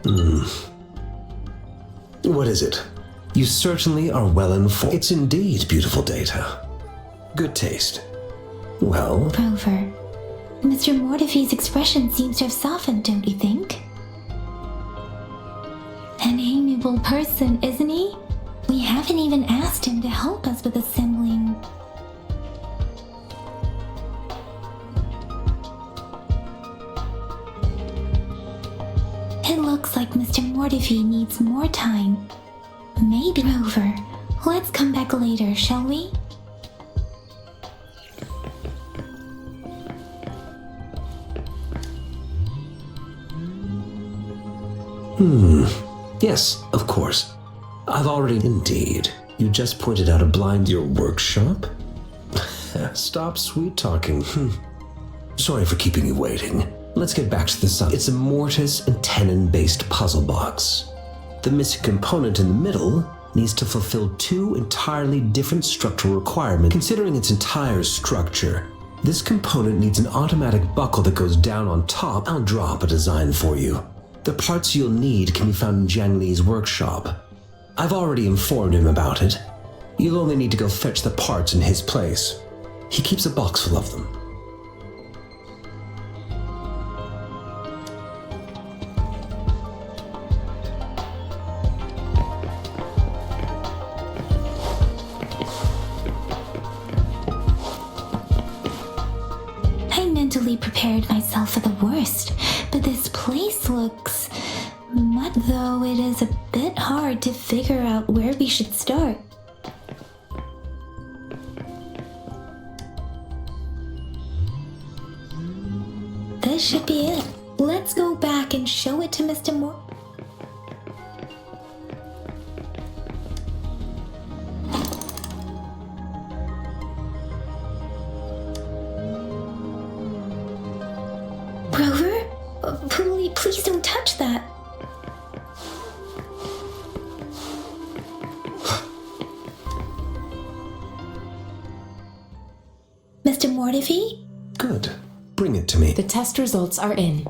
What is it? You certainly are well informed. It's indeed beautiful data. Good taste. Well... Rover, Mr. Mortefi's expression seems to have softened, don't you think? An amiable person, isn't he? We haven't even asked him to help us with assembling... It looks like Mr. Mortefi needs more time. Maybe, Rover, let's come back later, shall we? Yes, of course. I've already... Indeed. You just pointed out a blind... Your workshop? Stop sweet-talking. Sorry for keeping you waiting. Let's get back to the sun. It's a mortise and tenon-based puzzle box. The missing component in the middle needs to fulfill two entirely different structural requirements. Considering its entire structure, this component needs an automatic buckle that goes down on top. I'll draw up a design for you. The parts you'll need can be found in Jiang Li's workshop. I've already informed him about it. You'll only need to go fetch the parts in his place. He keeps a box full of them. I mentally prepared myself for the worst, but this place looks... though it is a bit hard to figure out where we should start. This should be it. Let's go back and show it to Mr. Moore. Rover? Please don't touch that. Mr. Mortefi? Good. Bring it to me. The test results are in.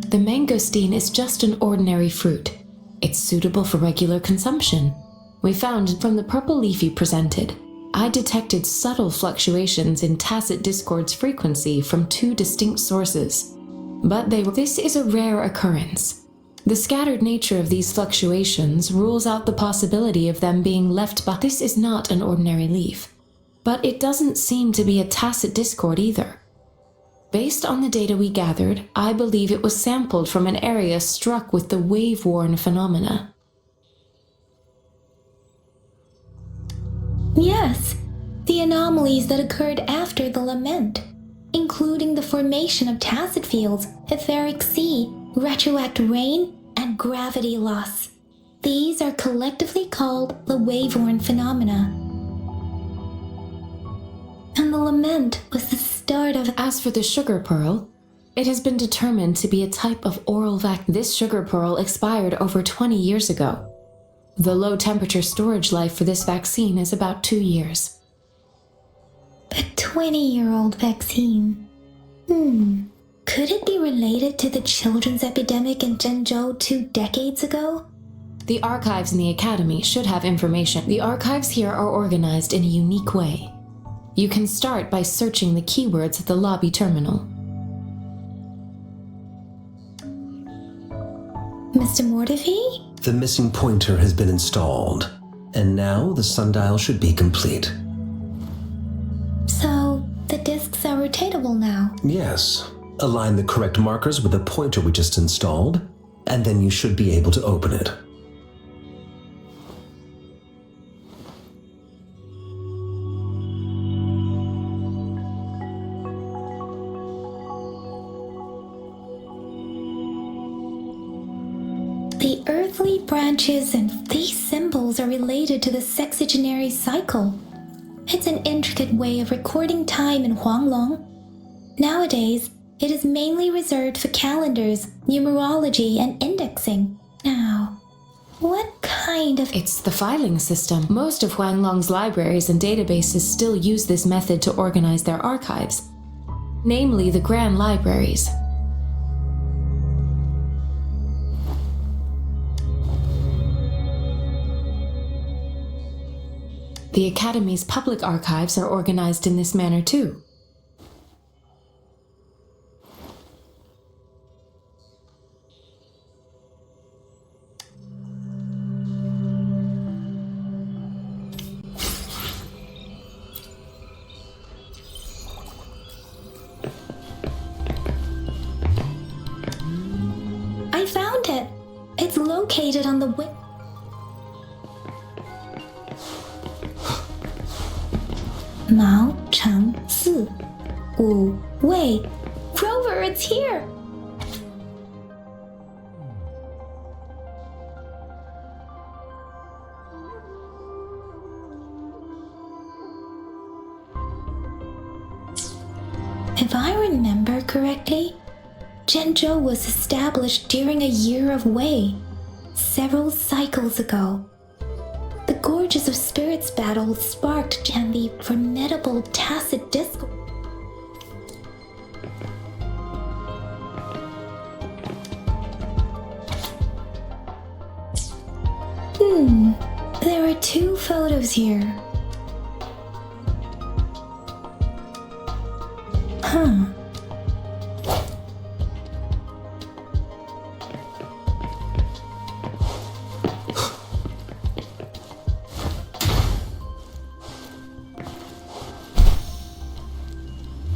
The mangosteen is just an ordinary fruit. It's suitable for regular consumption. We found from the purple leaf you presented, I detected subtle fluctuations in tacit discord's frequency from two distinct sources. But this is a rare occurrence. The scattered nature of these fluctuations rules out the possibility of them being left behind. This is not an ordinary leaf, but it doesn't seem to be a tacit discord either. Based on the data we gathered, I believe it was sampled from an area struck with the wave-worn phenomena. Yes, the anomalies that occurred after the lament, including the formation of tacit fields, etheric sea, retroact rain, and gravity loss. These are collectively called the wave-worn phenomena. And the lament was the start of... As for the sugar pearl, it has been determined to be a type of oral vaccine. This sugar pearl expired over 20 years ago. The low-temperature storage life for this vaccine is about 2 years. A 20-year-old vaccine. Could it be related to the children's epidemic in Zhengzhou 2 decades ago? The archives in the Academy should have information. The archives here are organized in a unique way. You can start by searching the keywords at the lobby terminal. Mr. Mortefi? The missing pointer has been installed, and now the sundial should be complete. So, the discs are rotatable now? Yes. Align the correct markers with the pointer we just installed, and then you should be able to open it. The earthly branches and these symbols are related to the sexagenary cycle. It's an intricate way of recording time in Huanglong. Nowadays, it is mainly reserved for calendars, numerology, and indexing. Now, what kind of... It's the filing system. Most of Huanglong's libraries and databases still use this method to organize their archives, namely the Grand Libraries. The Academy's public archives are organized in this manner too. I found it! It's located on the wing. Mao Cheng Si Wu Wei. Rover, it's here! If I remember correctly, Zhenzhou was established during a year of Wei, several cycles ago. The Gorges of Spirits battle sparked the formidable tacit discord. There are 2 photos here. Huh.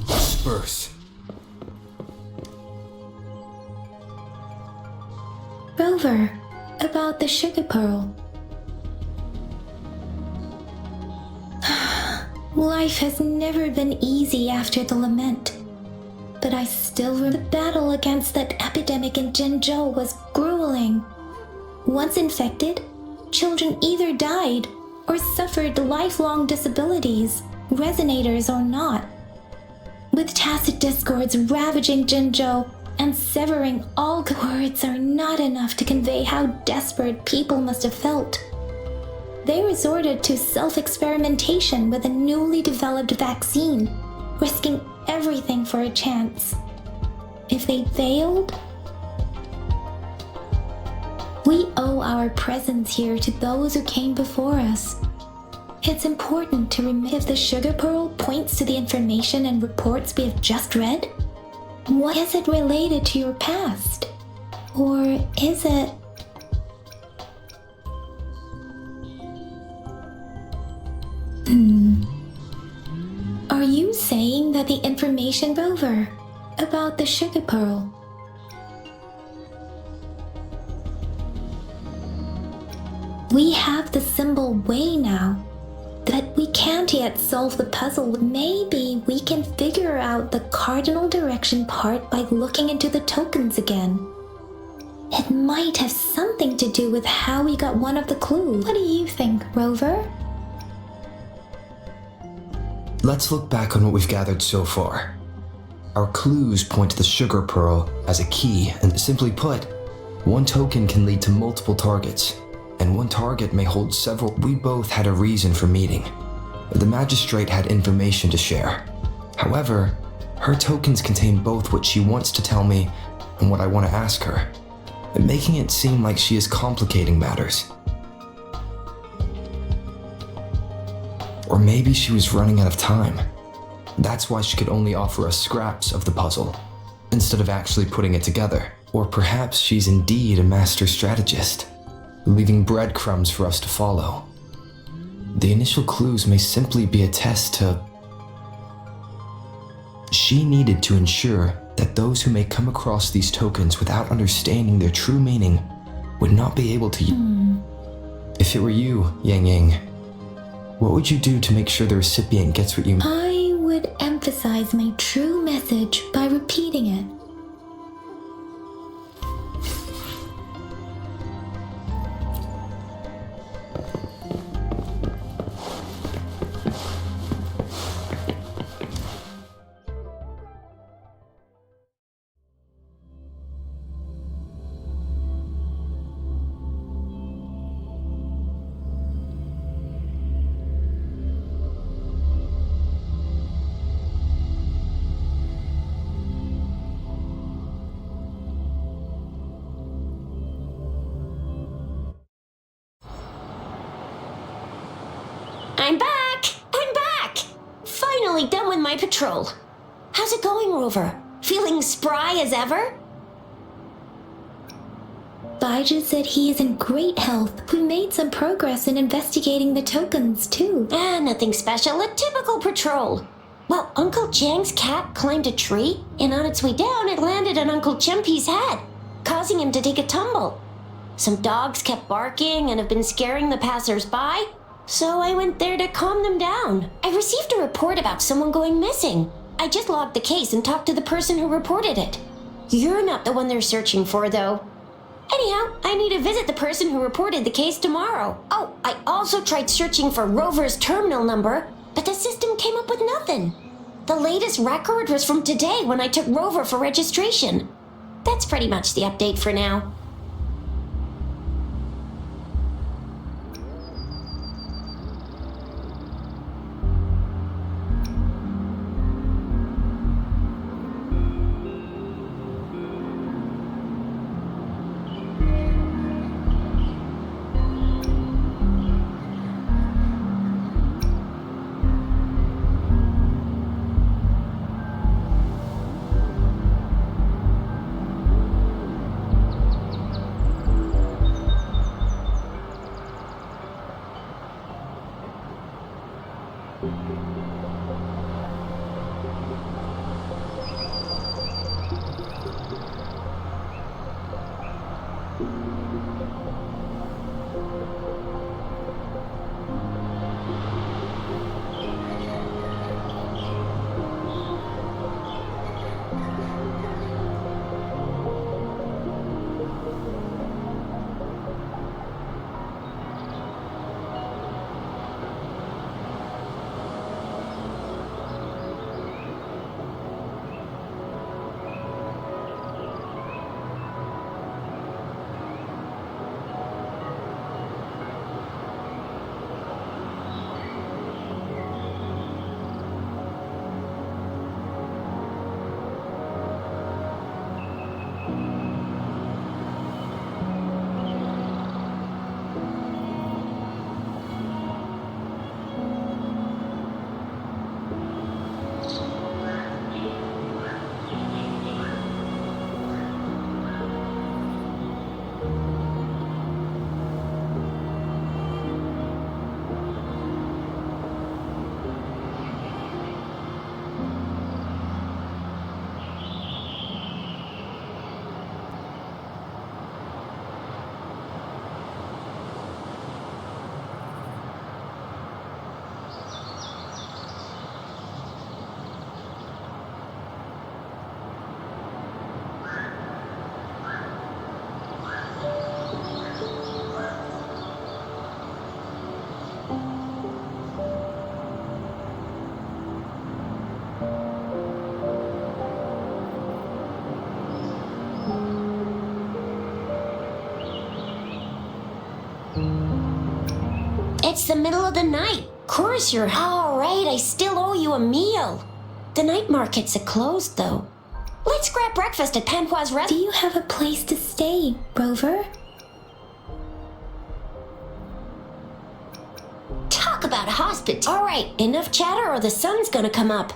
Spurs. Rover, about the sugar pearl. Life has never been easy after the lament. But I still remember the battle against that epidemic in Zhenzhou was grueling. Once infected, children either died or suffered lifelong disabilities, resonators or not. With tacit discords ravaging Zhenzhou and severing all words are not enough to convey how desperate people must have felt. They resorted to self-experimentation with a newly developed vaccine, risking everything for a chance. If they failed, we owe our presence here to those who came before us. It's important to remember if the sugar pearl points to the information and reports we have just read. What is it related to your past? Or is it... Are you saying that the information, Rover, about the sugar pearl? We have the symbol Wei now, but we can't yet solve the puzzle. Maybe we can figure out the cardinal direction part by looking into the tokens again. It might have something to do with how we got one of the clues. What do you think, Rover? Let's look back on what we've gathered so far. Our clues point to the sugar pearl as a key, and simply put, one token can lead to multiple targets, and one target may hold several. We both had a reason for meeting. The magistrate had information to share. However, her tokens contain both what she wants to tell me and what I want to ask her, making it seem like she is complicating matters. Or maybe she was running out of time. That's why she could only offer us scraps of the puzzle, instead of actually putting it together. Or perhaps she's indeed a master strategist, leaving breadcrumbs for us to follow. The initial clues may simply be a test to... She needed to ensure that those who may come across these tokens without understanding their true meaning would not be able to... If it were you, Yang Yang, what would you do to make sure the recipient gets what you... I would emphasize my true message by repeating it. I'm back! I'm back! Finally done with my patrol. How's it going, Rover? Feeling spry as ever? Baija said he is in great health. We made some progress in investigating the tokens, too. Nothing special. A typical patrol. Well, Uncle Jang's cat climbed a tree, and on its way down, it landed on Uncle Chumpi's head, causing him to take a tumble. Some dogs kept barking and have been scaring the passers-by, so I went there to calm them down. I received a report about someone going missing. I just logged the case and talked to the person who reported it. You're not the one they're searching for, though. Anyhow, I need to visit the person who reported the case tomorrow. Oh, I also tried searching for Rover's terminal number, but the system came up with nothing. The latest record was from today when I took Rover for registration. That's pretty much the update for now. It's the middle of the night. Course you're all right. I still owe you a meal. The night markets are closed, though. Let's grab breakfast at Panhua's Do restaurant. you have a place to stay, Rover? Talk about hospitality. All right, enough chatter or the sun's gonna come up.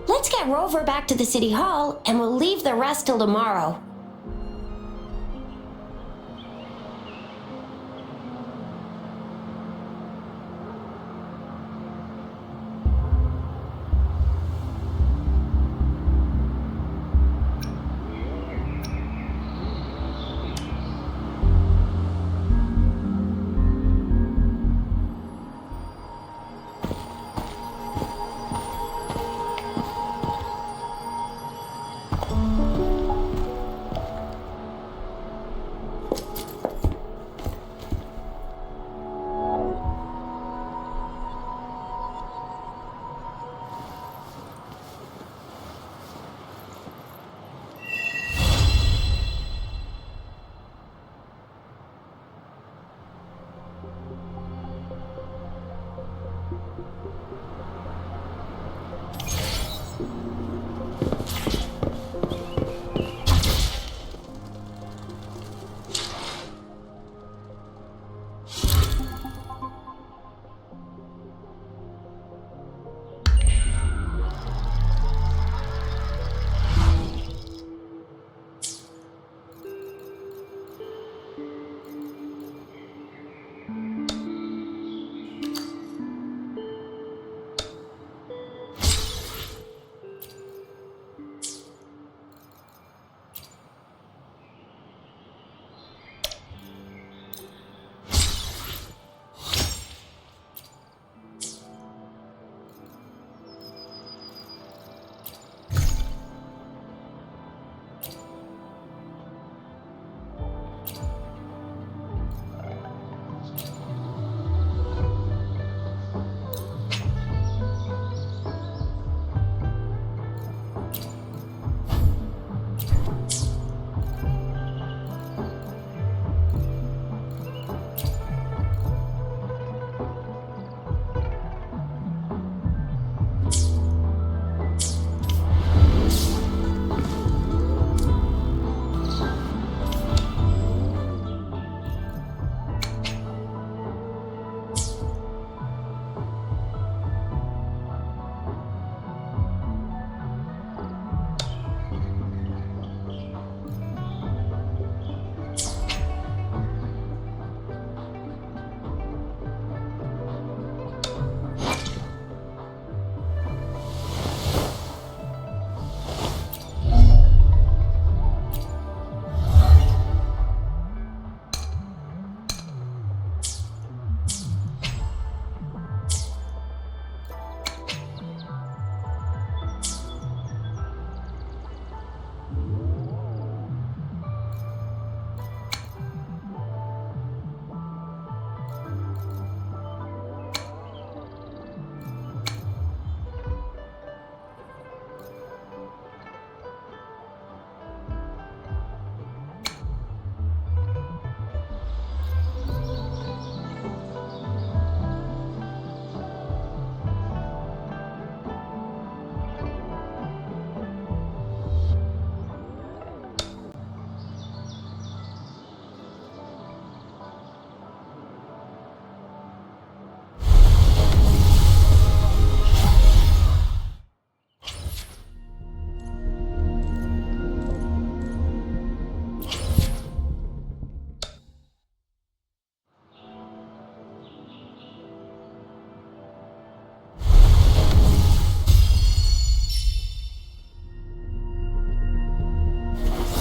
Let's get Rover back to the city hall, and we'll leave the rest till tomorrow.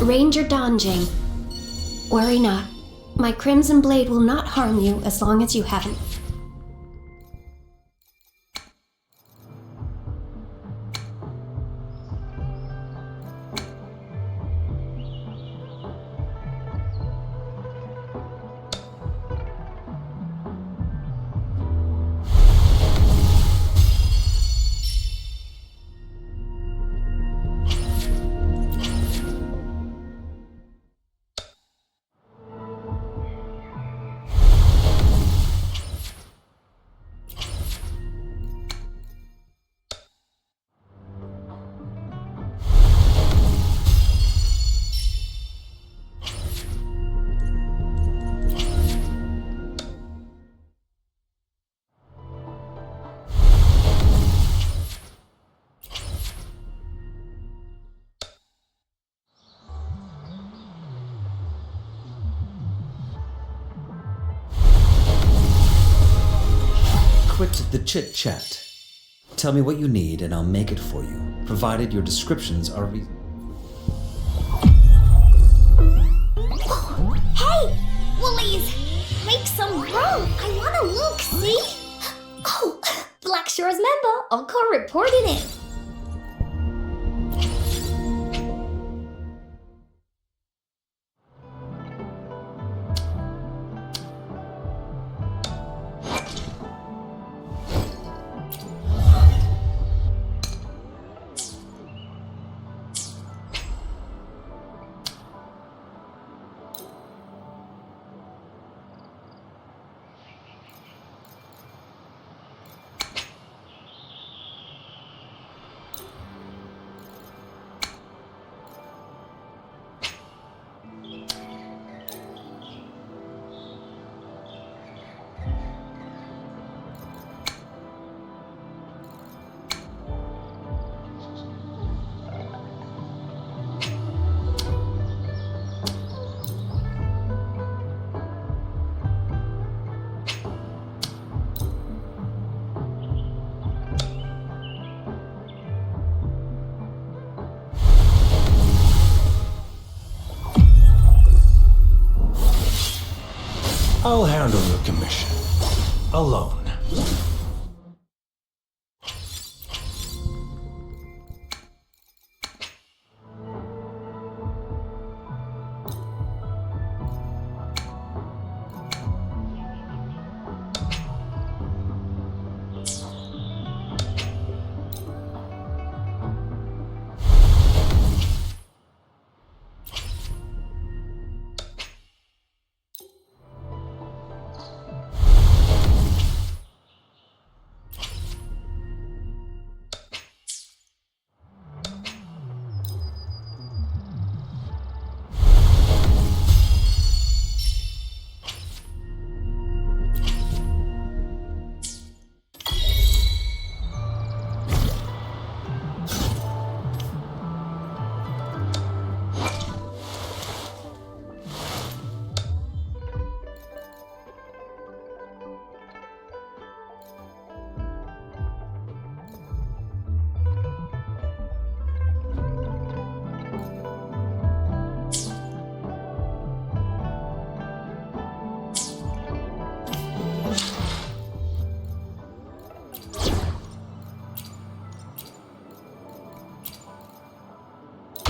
Ranger Donjing. Worry not. My Crimson Blade will not harm you as long as you haven't. Quit the chit-chat. Tell me what you need and I'll make it for you, provided your descriptions are Hey! Woolies! Make some room! I wanna look, see? Oh, Black Shore's member, Uncle reported it. I'll handle your commission. Alone.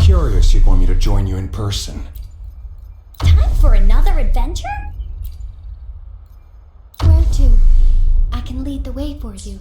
Curious you'd want me to join you in person. Time for another adventure? Where to? I can lead the way for you.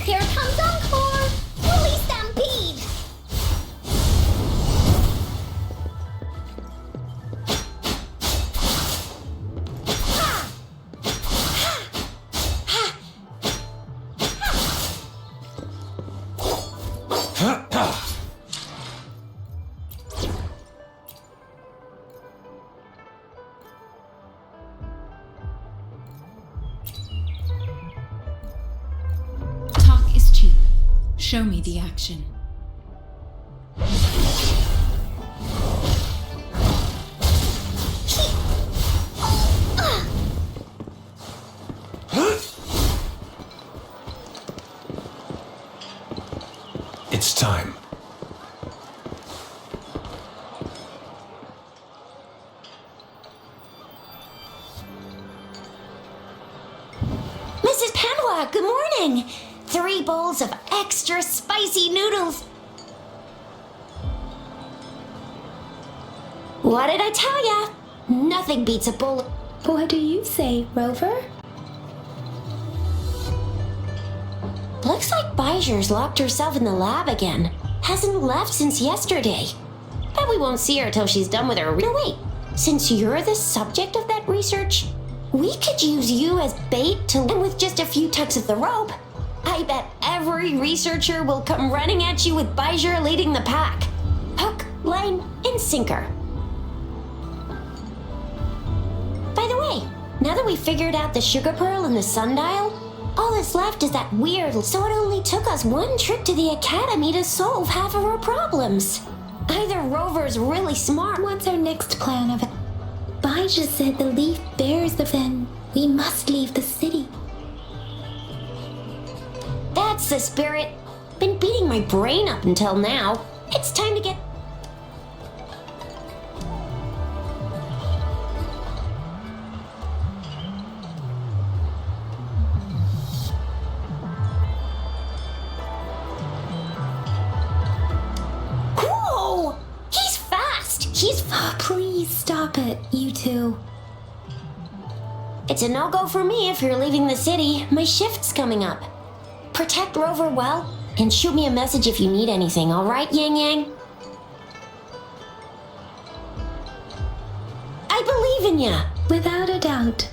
Here comes Encore! Fully stampede! Talk is cheap. Show me the action. It's time. Mrs. Panwa, good morning! 3 bowls of extra spicy noodles. What did I tell ya? Nothing beats a bowl. What do you say, Rover? Looks like Bijur's locked herself in the lab again. Hasn't left since yesterday. Bet we won't see her till she's done with her. No, wait. Since you're the subject of that research, we could use you as bait to and with just a few tugs of the rope. I bet every researcher will come running at you with Bijur leading the pack. Hook, line, and sinker. By the way, now that we figured out the sugar pearl and the sundial, all that's left is that weird, so it only took us 1 trip to the academy to solve half of our problems. Either Rover's really smart. What's our next plan of it? Bijur said the leaf bears the fin. We must leave the city. That's the spirit. Been beating my brain up until now. It's time to get... Whoa! He's fast! Oh, please stop it, you two. It's a no-go for me if you're leaving the city. My shift's coming up. Protect Rover well, and shoot me a message if you need anything, alright, Yang Yang? I believe in ya! Without a doubt.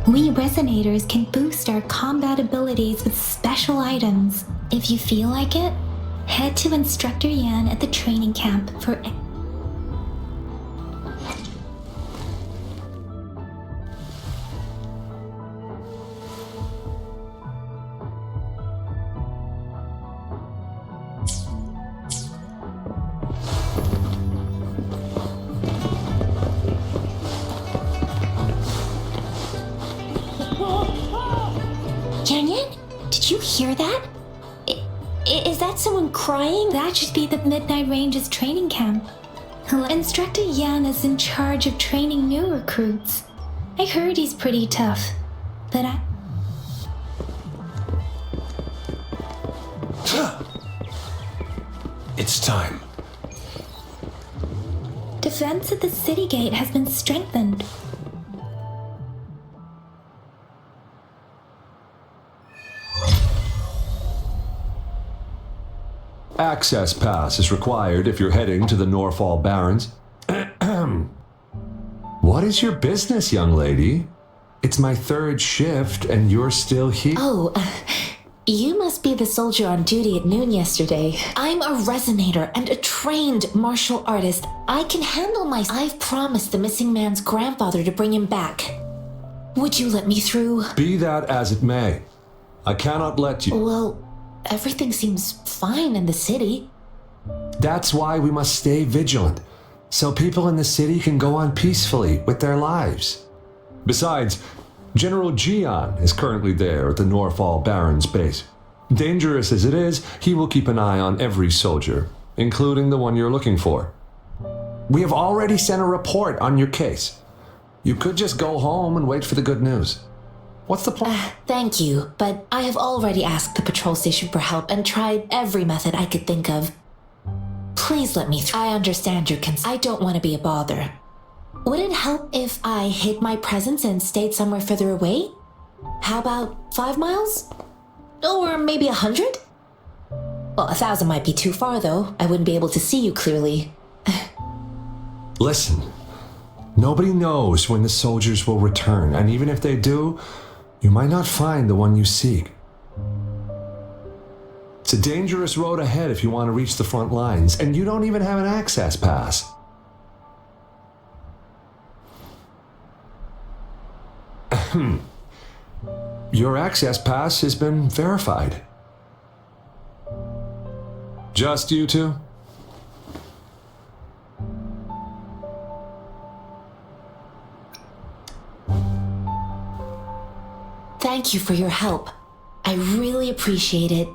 We resonators can boost our combat abilities with special items. If you feel like it, head to Instructor Yan at the training camp for... hear that? Is that someone crying? That should be the Midnight Ranges training camp. Instructor Yan is in charge of training new recruits. I heard he's pretty tough, but It's time. defense at the city gate has been strengthened. Access pass is required if you're heading to the Norfall Barrens. What is your business, young lady? It's my third shift and you're still here. Oh, you must be the soldier on duty at noon yesterday. I'm a resonator and a trained martial artist. I can handle I've promised the missing man's grandfather to bring him back. Would you let me through? Be that as it may, I cannot let you. Well, everything seems fine in the city. That's why we must stay vigilant, so people in the city can go on peacefully with their lives. Besides, General Jian is currently there at the Norfall Barrens base. Dangerous as it is, he will keep an eye on every soldier, including the one you're looking for. We have already sent a report on your case. You could just go home and wait for the good news. What's the point? Thank you, but I have already asked the patrol station for help and tried every method I could think of. Please let me through. I understand your concern. I don't want to be a bother. Would it help if I hid my presence and stayed somewhere further away? How about 5 miles? Or maybe 100? Well, 1,000 might be too far, though. I wouldn't be able to see you clearly. Listen, nobody knows when the soldiers will return, and even if they do, you might not find the one you seek. It's a dangerous road ahead if you want to reach the front lines, and you don't even have an access pass. Your access pass has been verified. Just you two? Thank you for your help. I really appreciate it.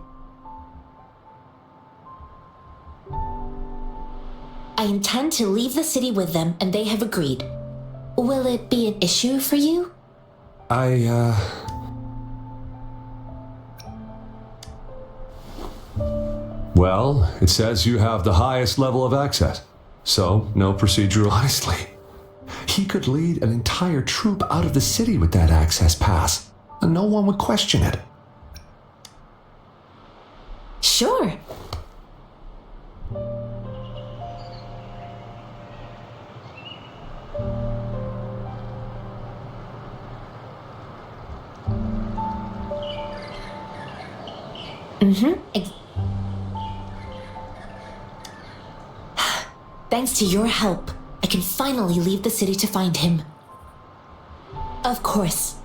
I intend to leave the city with them, and they have agreed. Will it be an issue for you? Well, it says you have the highest level of access, so no procedural. Honestly, he could lead an entire troop out of the city with that access pass, and no one would question it. Sure. Thanks to your help, I can finally leave the city to find him. Of course.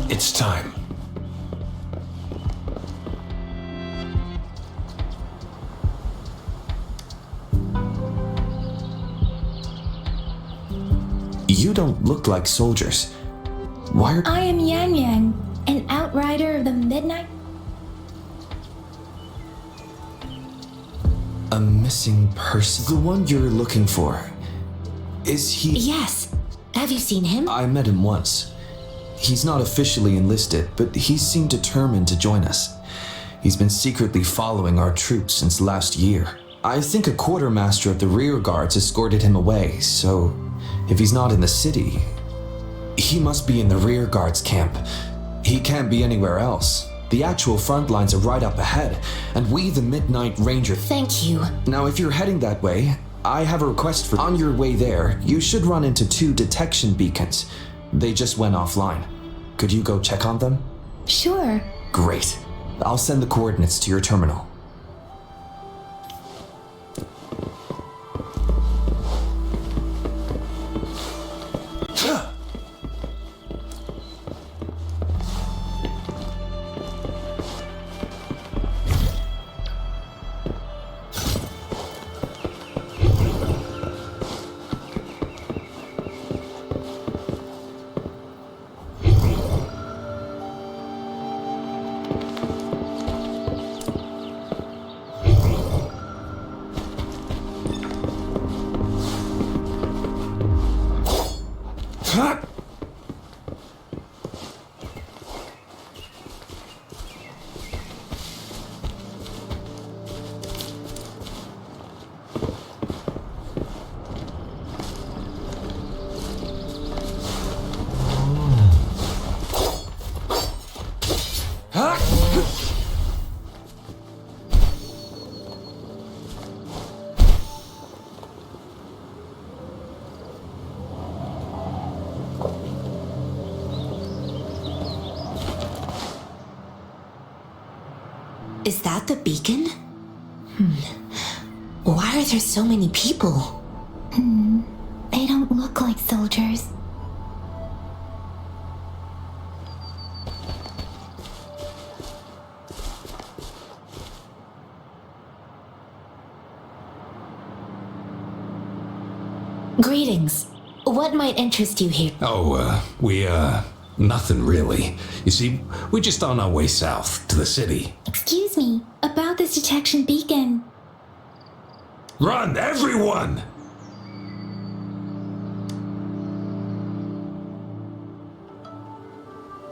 It's time. You don't look like soldiers. Why are... I am Yang Yang, an outrider of the Midnight. A missing person? The one you're looking for. Is he... Yes. Have you seen him? I met him once. He's not officially enlisted, but he seemed determined to join us. He's been secretly following our troops since last year. I think a quartermaster of the rear guards escorted him away, so if he's not in the city, he must be in the rear guards camp. He can't be anywhere else. The actual front lines are right up ahead, and we, the Midnight Ranger... Thank you. Now, if you're heading that way, I have a request for... On your way there, you should run into 2 detection beacons. They just went offline. Could you go check on them? Sure. Great. I'll send the coordinates to your terminal. Is that the beacon? Why are there so many people? They don't look like soldiers. Greetings. What might interest you here? Nothing really. You see, we're just on our way south to the city. Excuse me, about this detection beacon. Run, everyone!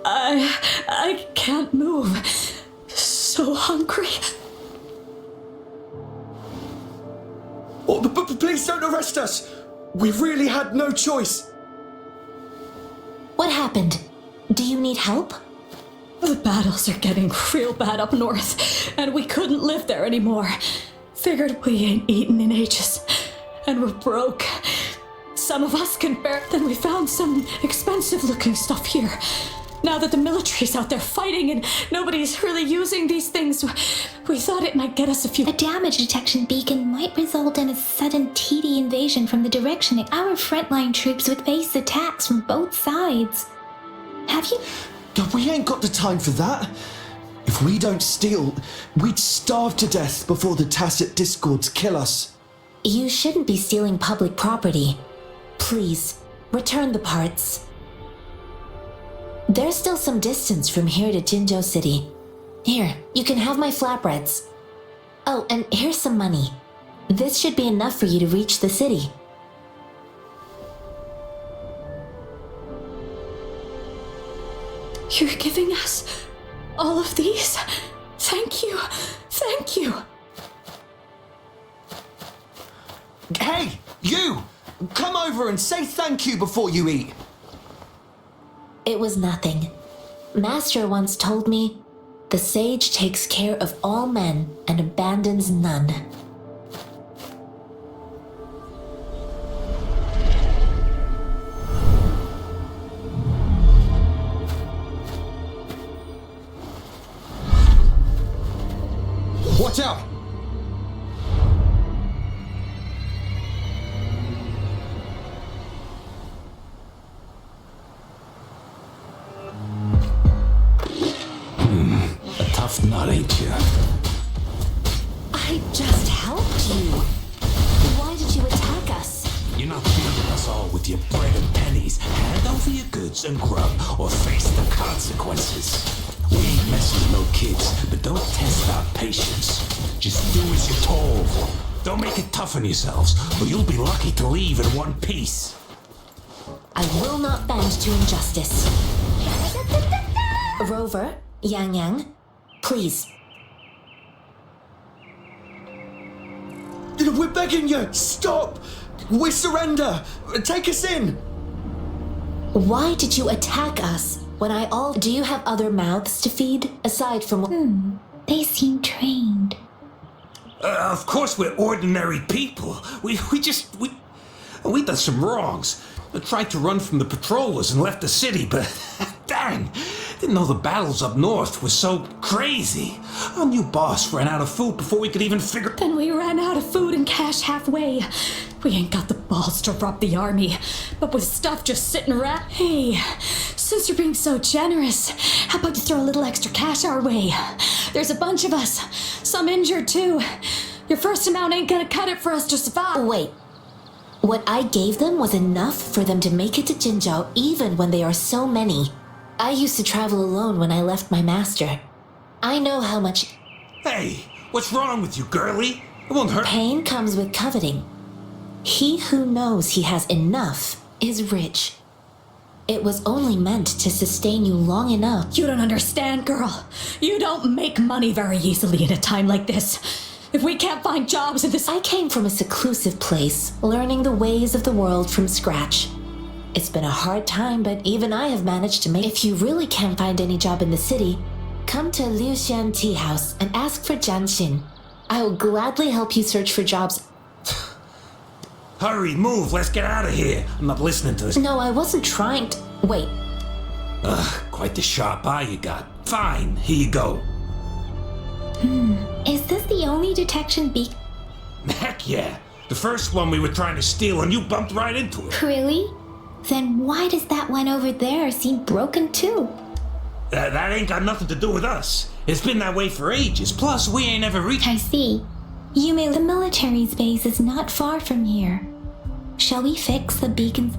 I can't move. So hungry. Oh, please don't arrest us! We really had no choice! What happened? Do you need help? The battles are getting real bad up north, and we couldn't live there anymore. Figured we ain't eaten in ages, and we're broke. Some of us can bear it. Then we found some expensive-looking stuff here. Now that the military's out there fighting and nobody's really using these things, we thought it might get us a few... A damage detection beacon might result in a sudden TD invasion from the direction our frontline troops would face attacks from both sides. Have you... We ain't got the time for that. If we don't steal, we'd starve to death before the Tacit Discords kill us. You shouldn't be stealing public property. Please, return the parts. There's still some distance from here to Jinzhou City. Here, you can have my flatbreads. Oh, and here's some money. This should be enough for you to reach the city. You're giving us all of these? Thank you. Thank you. Hey, you! Come over and say thank you before you eat. It was nothing. Master once told me, the sage takes care of all men and abandons none. Watch out! tough nut, ain't you? I just helped you. Why did you attack us? You're not feeding us all with your bread and pennies. Hand over your goods and grub, or face the consequences. We ain't messing with no kids, but don't test our patience. Just do as you're told. Don't make it tough on yourselves, or you'll be lucky to leave in one piece. I will not bend to injustice. Rover, Yang Yang, please. We're begging you! Stop! We surrender! Take us in! Why did you attack us when do you have other mouths to feed aside from they seem trained. Of course we're ordinary people. We done some wrongs. We tried to run from the patrollers and left the city, but dang, didn't know the battles up north were so crazy. Our new boss ran out of food before we could even figure. Then we ran out of food and cash halfway. We ain't got the balls to rob the army, but with stuff just sitting around. Hey, since you're being so generous, how about you throw a little extra cash our way? There's a bunch of us, some injured too. Your first amount ain't gonna cut it for us to survive. Wait. What I gave them was enough for them to make it to Jinzhou even when they are so many. I used to travel alone when I left my master. I know how much... Hey, what's wrong with you, girlie? It won't hurt. Pain comes with coveting. He who knows he has enough is rich. It was only meant to sustain you long enough. You don't understand, girl. You don't make money very easily in a time like this. If we can't find jobs in this... I came from a seclusive place, learning the ways of the world from scratch. It's been a hard time, but even I have managed to make... If you really can't find any job in the city, come to Liu Xian Tea House and ask for Jian Xin. I will gladly help you search for jobs. Hurry, move, let's get out of here. I'm not listening to this. No, I wasn't trying to... Wait. Ugh, quite the sharp eye you got. Fine, here you go. Is this the only detection beacon? Heck yeah. The first one we were trying to steal and you bumped right into it. Really? Then why does that one over there seem broken too? That ain't got nothing to do with us. It's been that way for ages. Plus, we ain't ever reached... I see. The military's base is not far from here. Shall we fix the beacons?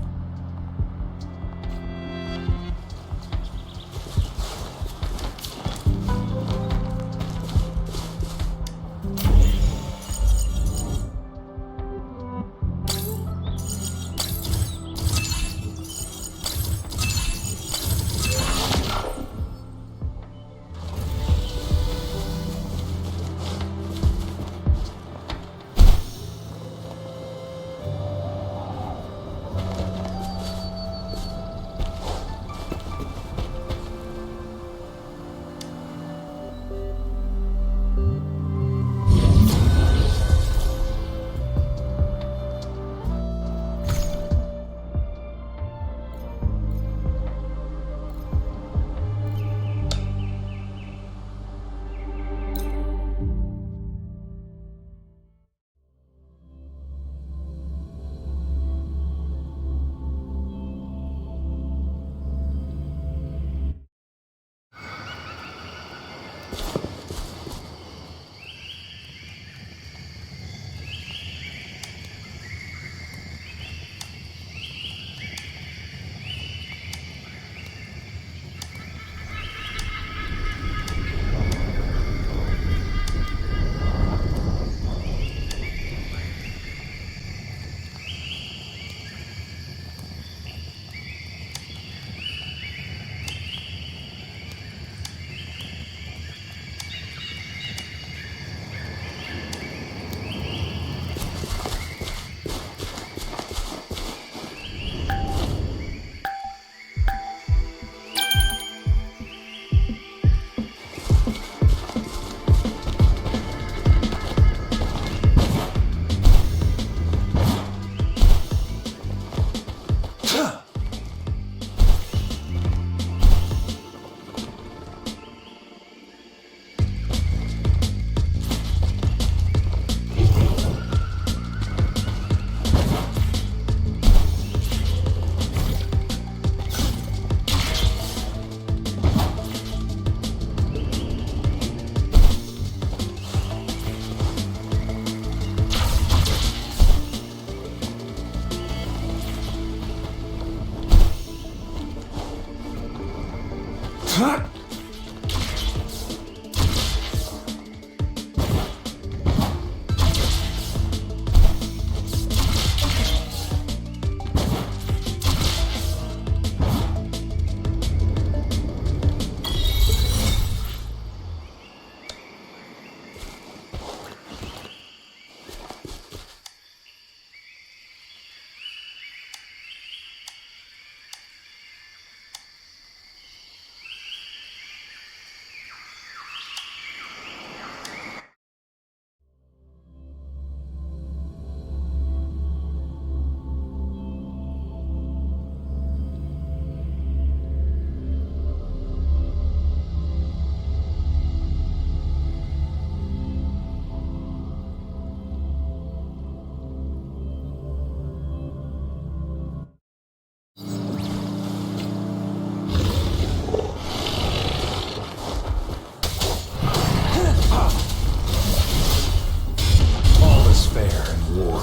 All is fair in war.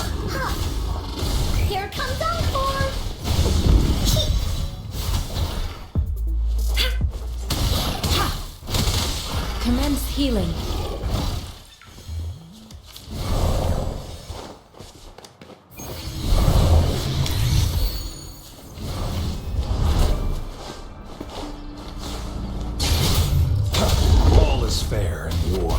Here comes Encore! Commence healing. All is fair in war.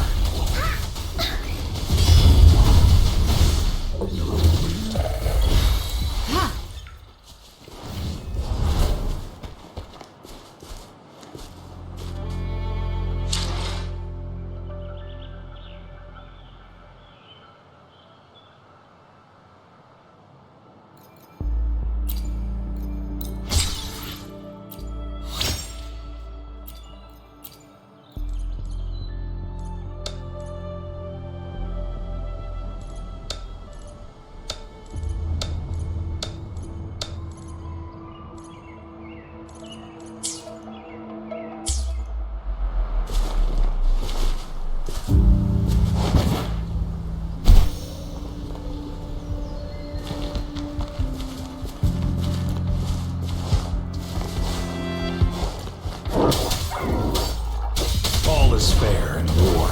All is fair in war.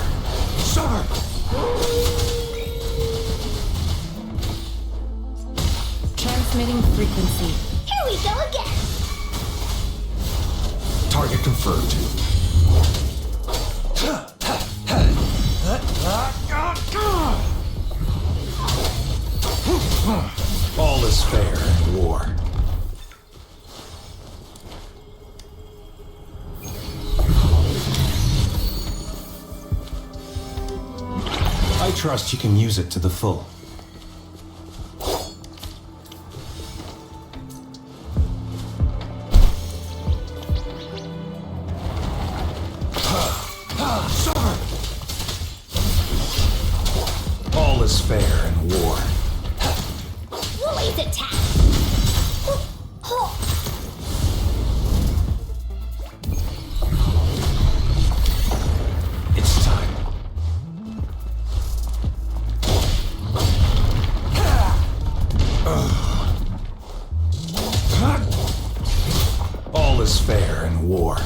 Sir! Transmitting frequency. Here we go again! Target confirmed. All is fair in war. I trust you can use it to the full. All is fair in war. Woolly's attack! It's time. All is fair in war.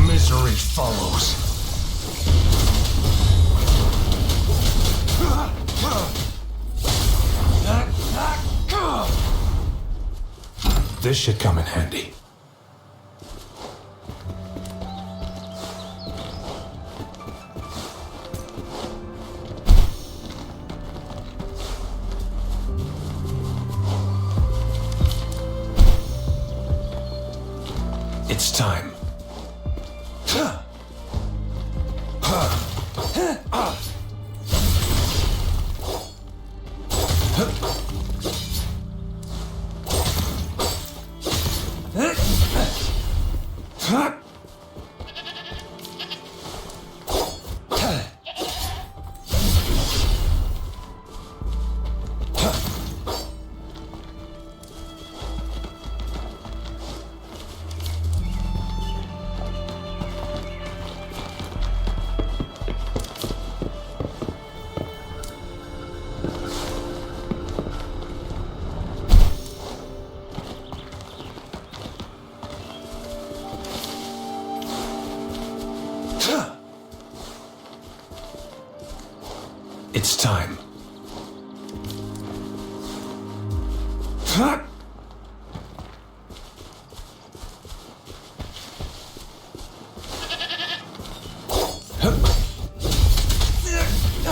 Misery follows. This should come in handy. It's time. It's time.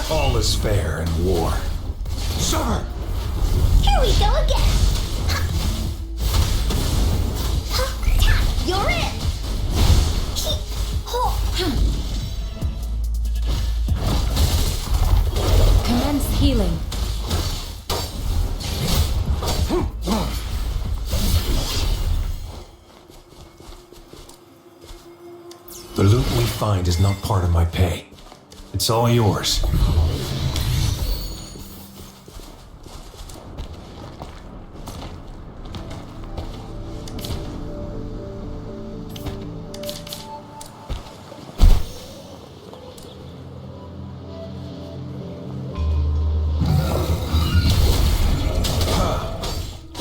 All is fair in war. Sir! Here we go again. You're in. Commence healing. The loot we find is not part of my pay. It's all yours.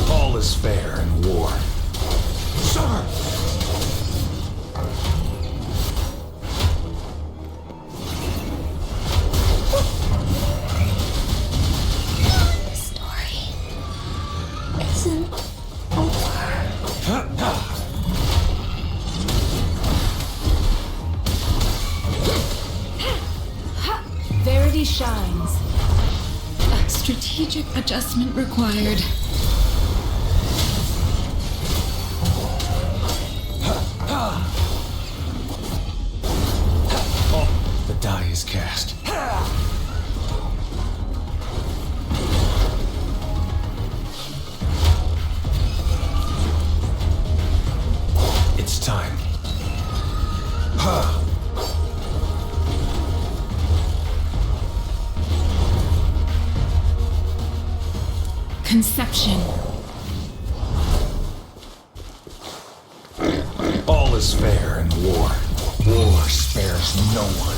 All is fair in war. Sir! Verity shines. Strategic adjustment required. Oh, the die is cast. It's time. Conception. All is fair in war. War spares no one.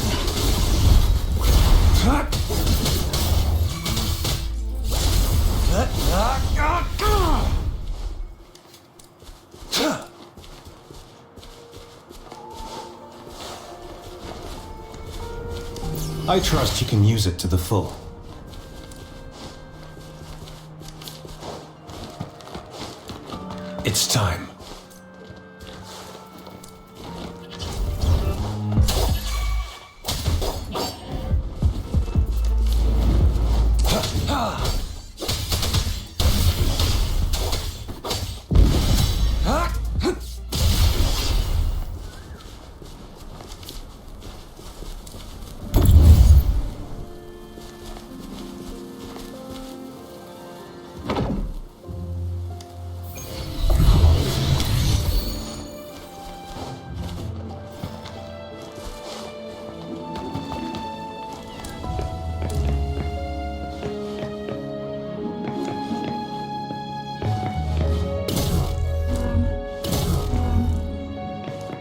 I trust you can use it to the full. It's time.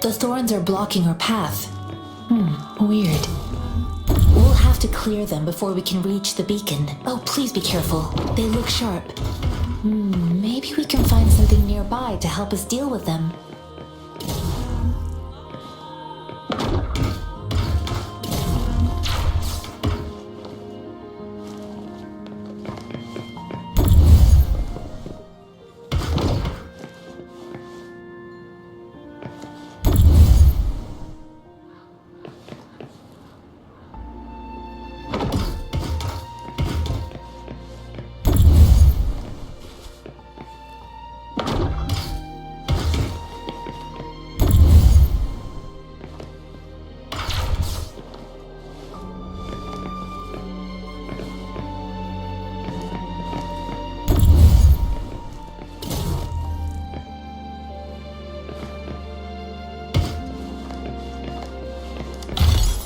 The thorns are blocking our path. Weird. We'll have to clear them before we can reach the beacon. Oh, please be careful. They look sharp. Maybe we can find something nearby to help us deal with them.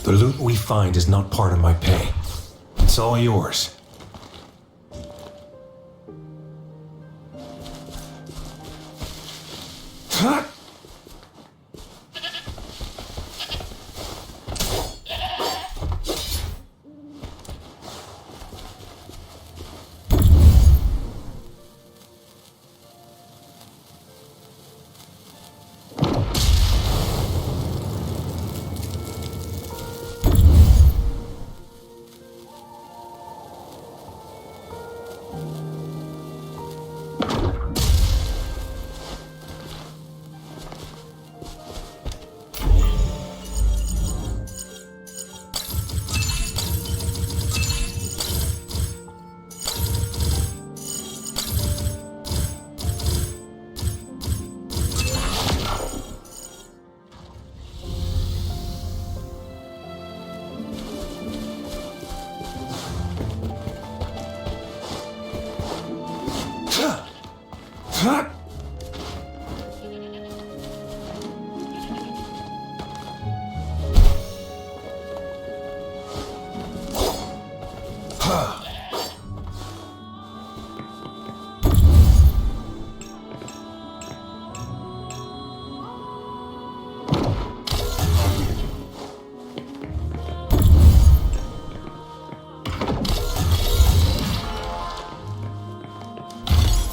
The loot we find is not part of my pay. It's all yours.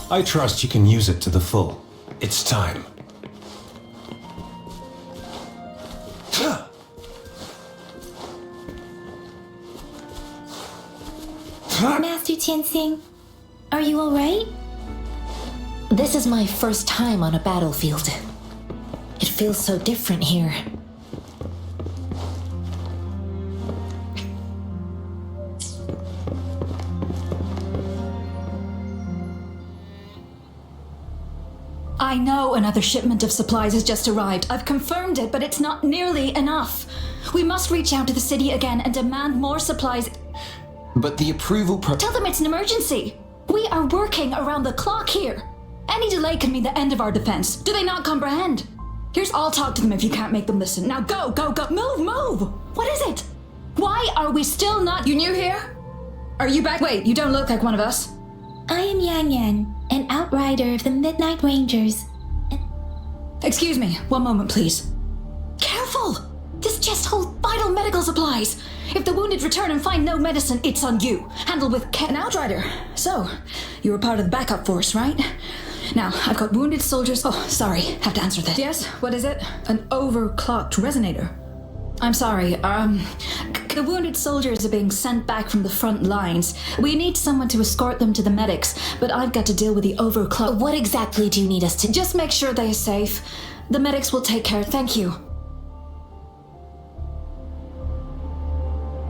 I trust you can use it to the full. It's time. Master Tianxing, are you alright? This is my first time on a battlefield. It feels so different here. I know another shipment of supplies has just arrived. I've confirmed it, but it's not nearly enough. We must reach out to the city again and demand more supplies. But the approval Tell them it's an emergency. We are working around the clock here. Any delay can mean the end of our defense. Do they not comprehend? I'll talk to them if you can't make them listen. Now go, go, go. Move. What is it? Why are we still not... You new here? Are you back? Wait, you don't look like one of us. I am Yang Yan, an outrider of the Midnight Rangers. Excuse me, one moment, please. Careful! This chest holds vital medical supplies. If the wounded return and find no medicine, it's on you. Handle with care. An outrider. So, you were part of the backup force, right? Now, I've got wounded soldiers. Oh, sorry, have to answer this. Yes, what is it? An overclocked resonator. I'm sorry, the wounded soldiers are being sent back from the front lines. We need someone to escort them to the medics, but I've got to deal with the overclock. What exactly do you need us to... Just make sure they're safe. The medics will take care. Thank you.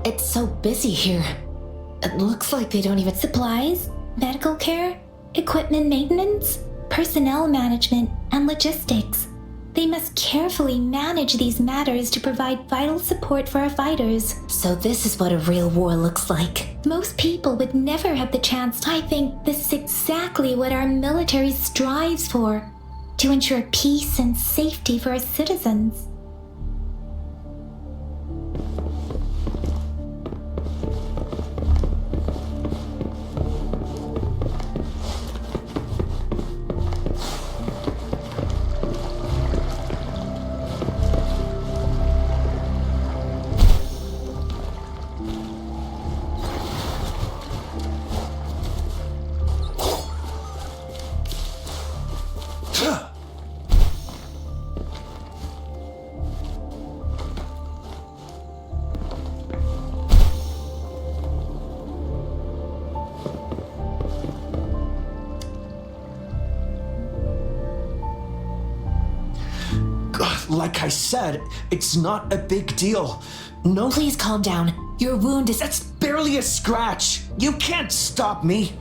It's so busy here. It looks like they don't even... Supplies, medical care, equipment maintenance, personnel management, and logistics. They must carefully manage these matters to provide vital support for our fighters. So this is what a real war looks like. Most people would never have the chance. I think this is exactly what our military strives for, to ensure peace and safety for our citizens. Like I said, it's not a big deal. No. Please calm down. Your wound is... That's barely a scratch. You can't stop me.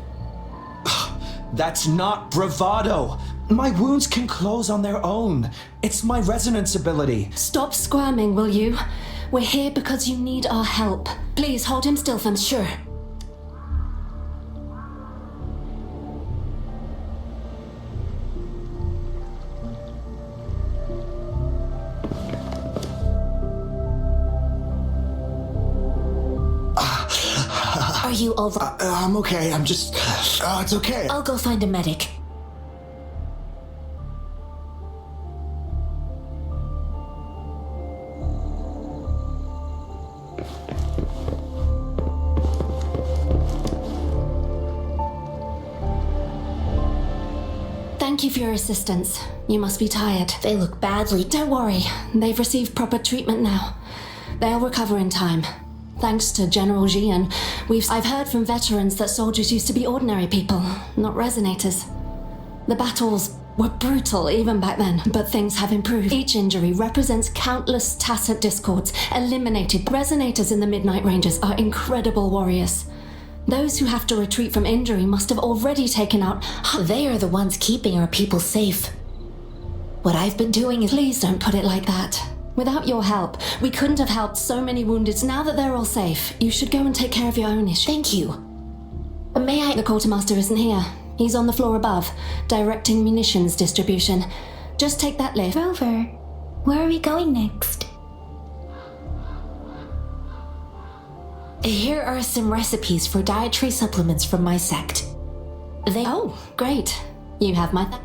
That's not bravado. My wounds can close on their own. It's my resonance ability. Stop squirming, will you? We're here because you need our help. Please hold him still for me. Sure. Are you all right? I'm okay. I'm just... it's okay. I'll go find a medic. Thank you for your assistance. You must be tired. They look badly. Don't worry. They've received proper treatment now. They'll recover in time. Thanks to General Jian, I've heard from veterans that soldiers used to be ordinary people, not resonators. The battles were brutal even back then, but things have improved. Each injury represents countless tacit discords eliminated. Resonators in the Midnight Rangers are incredible warriors. Those who have to retreat from injury must have already taken out... They are the ones keeping our people safe. What I've been doing is... Please don't put it like that. Without your help, we couldn't have helped so many wounded. Now that they're all safe, you should go and take care of your own issue. Thank you. May I... The quartermaster isn't here. He's on the floor above, directing munitions distribution. Just take that lift. Rover, where are we going next? Here are some recipes for dietary supplements from my sect. Oh, great. You have my...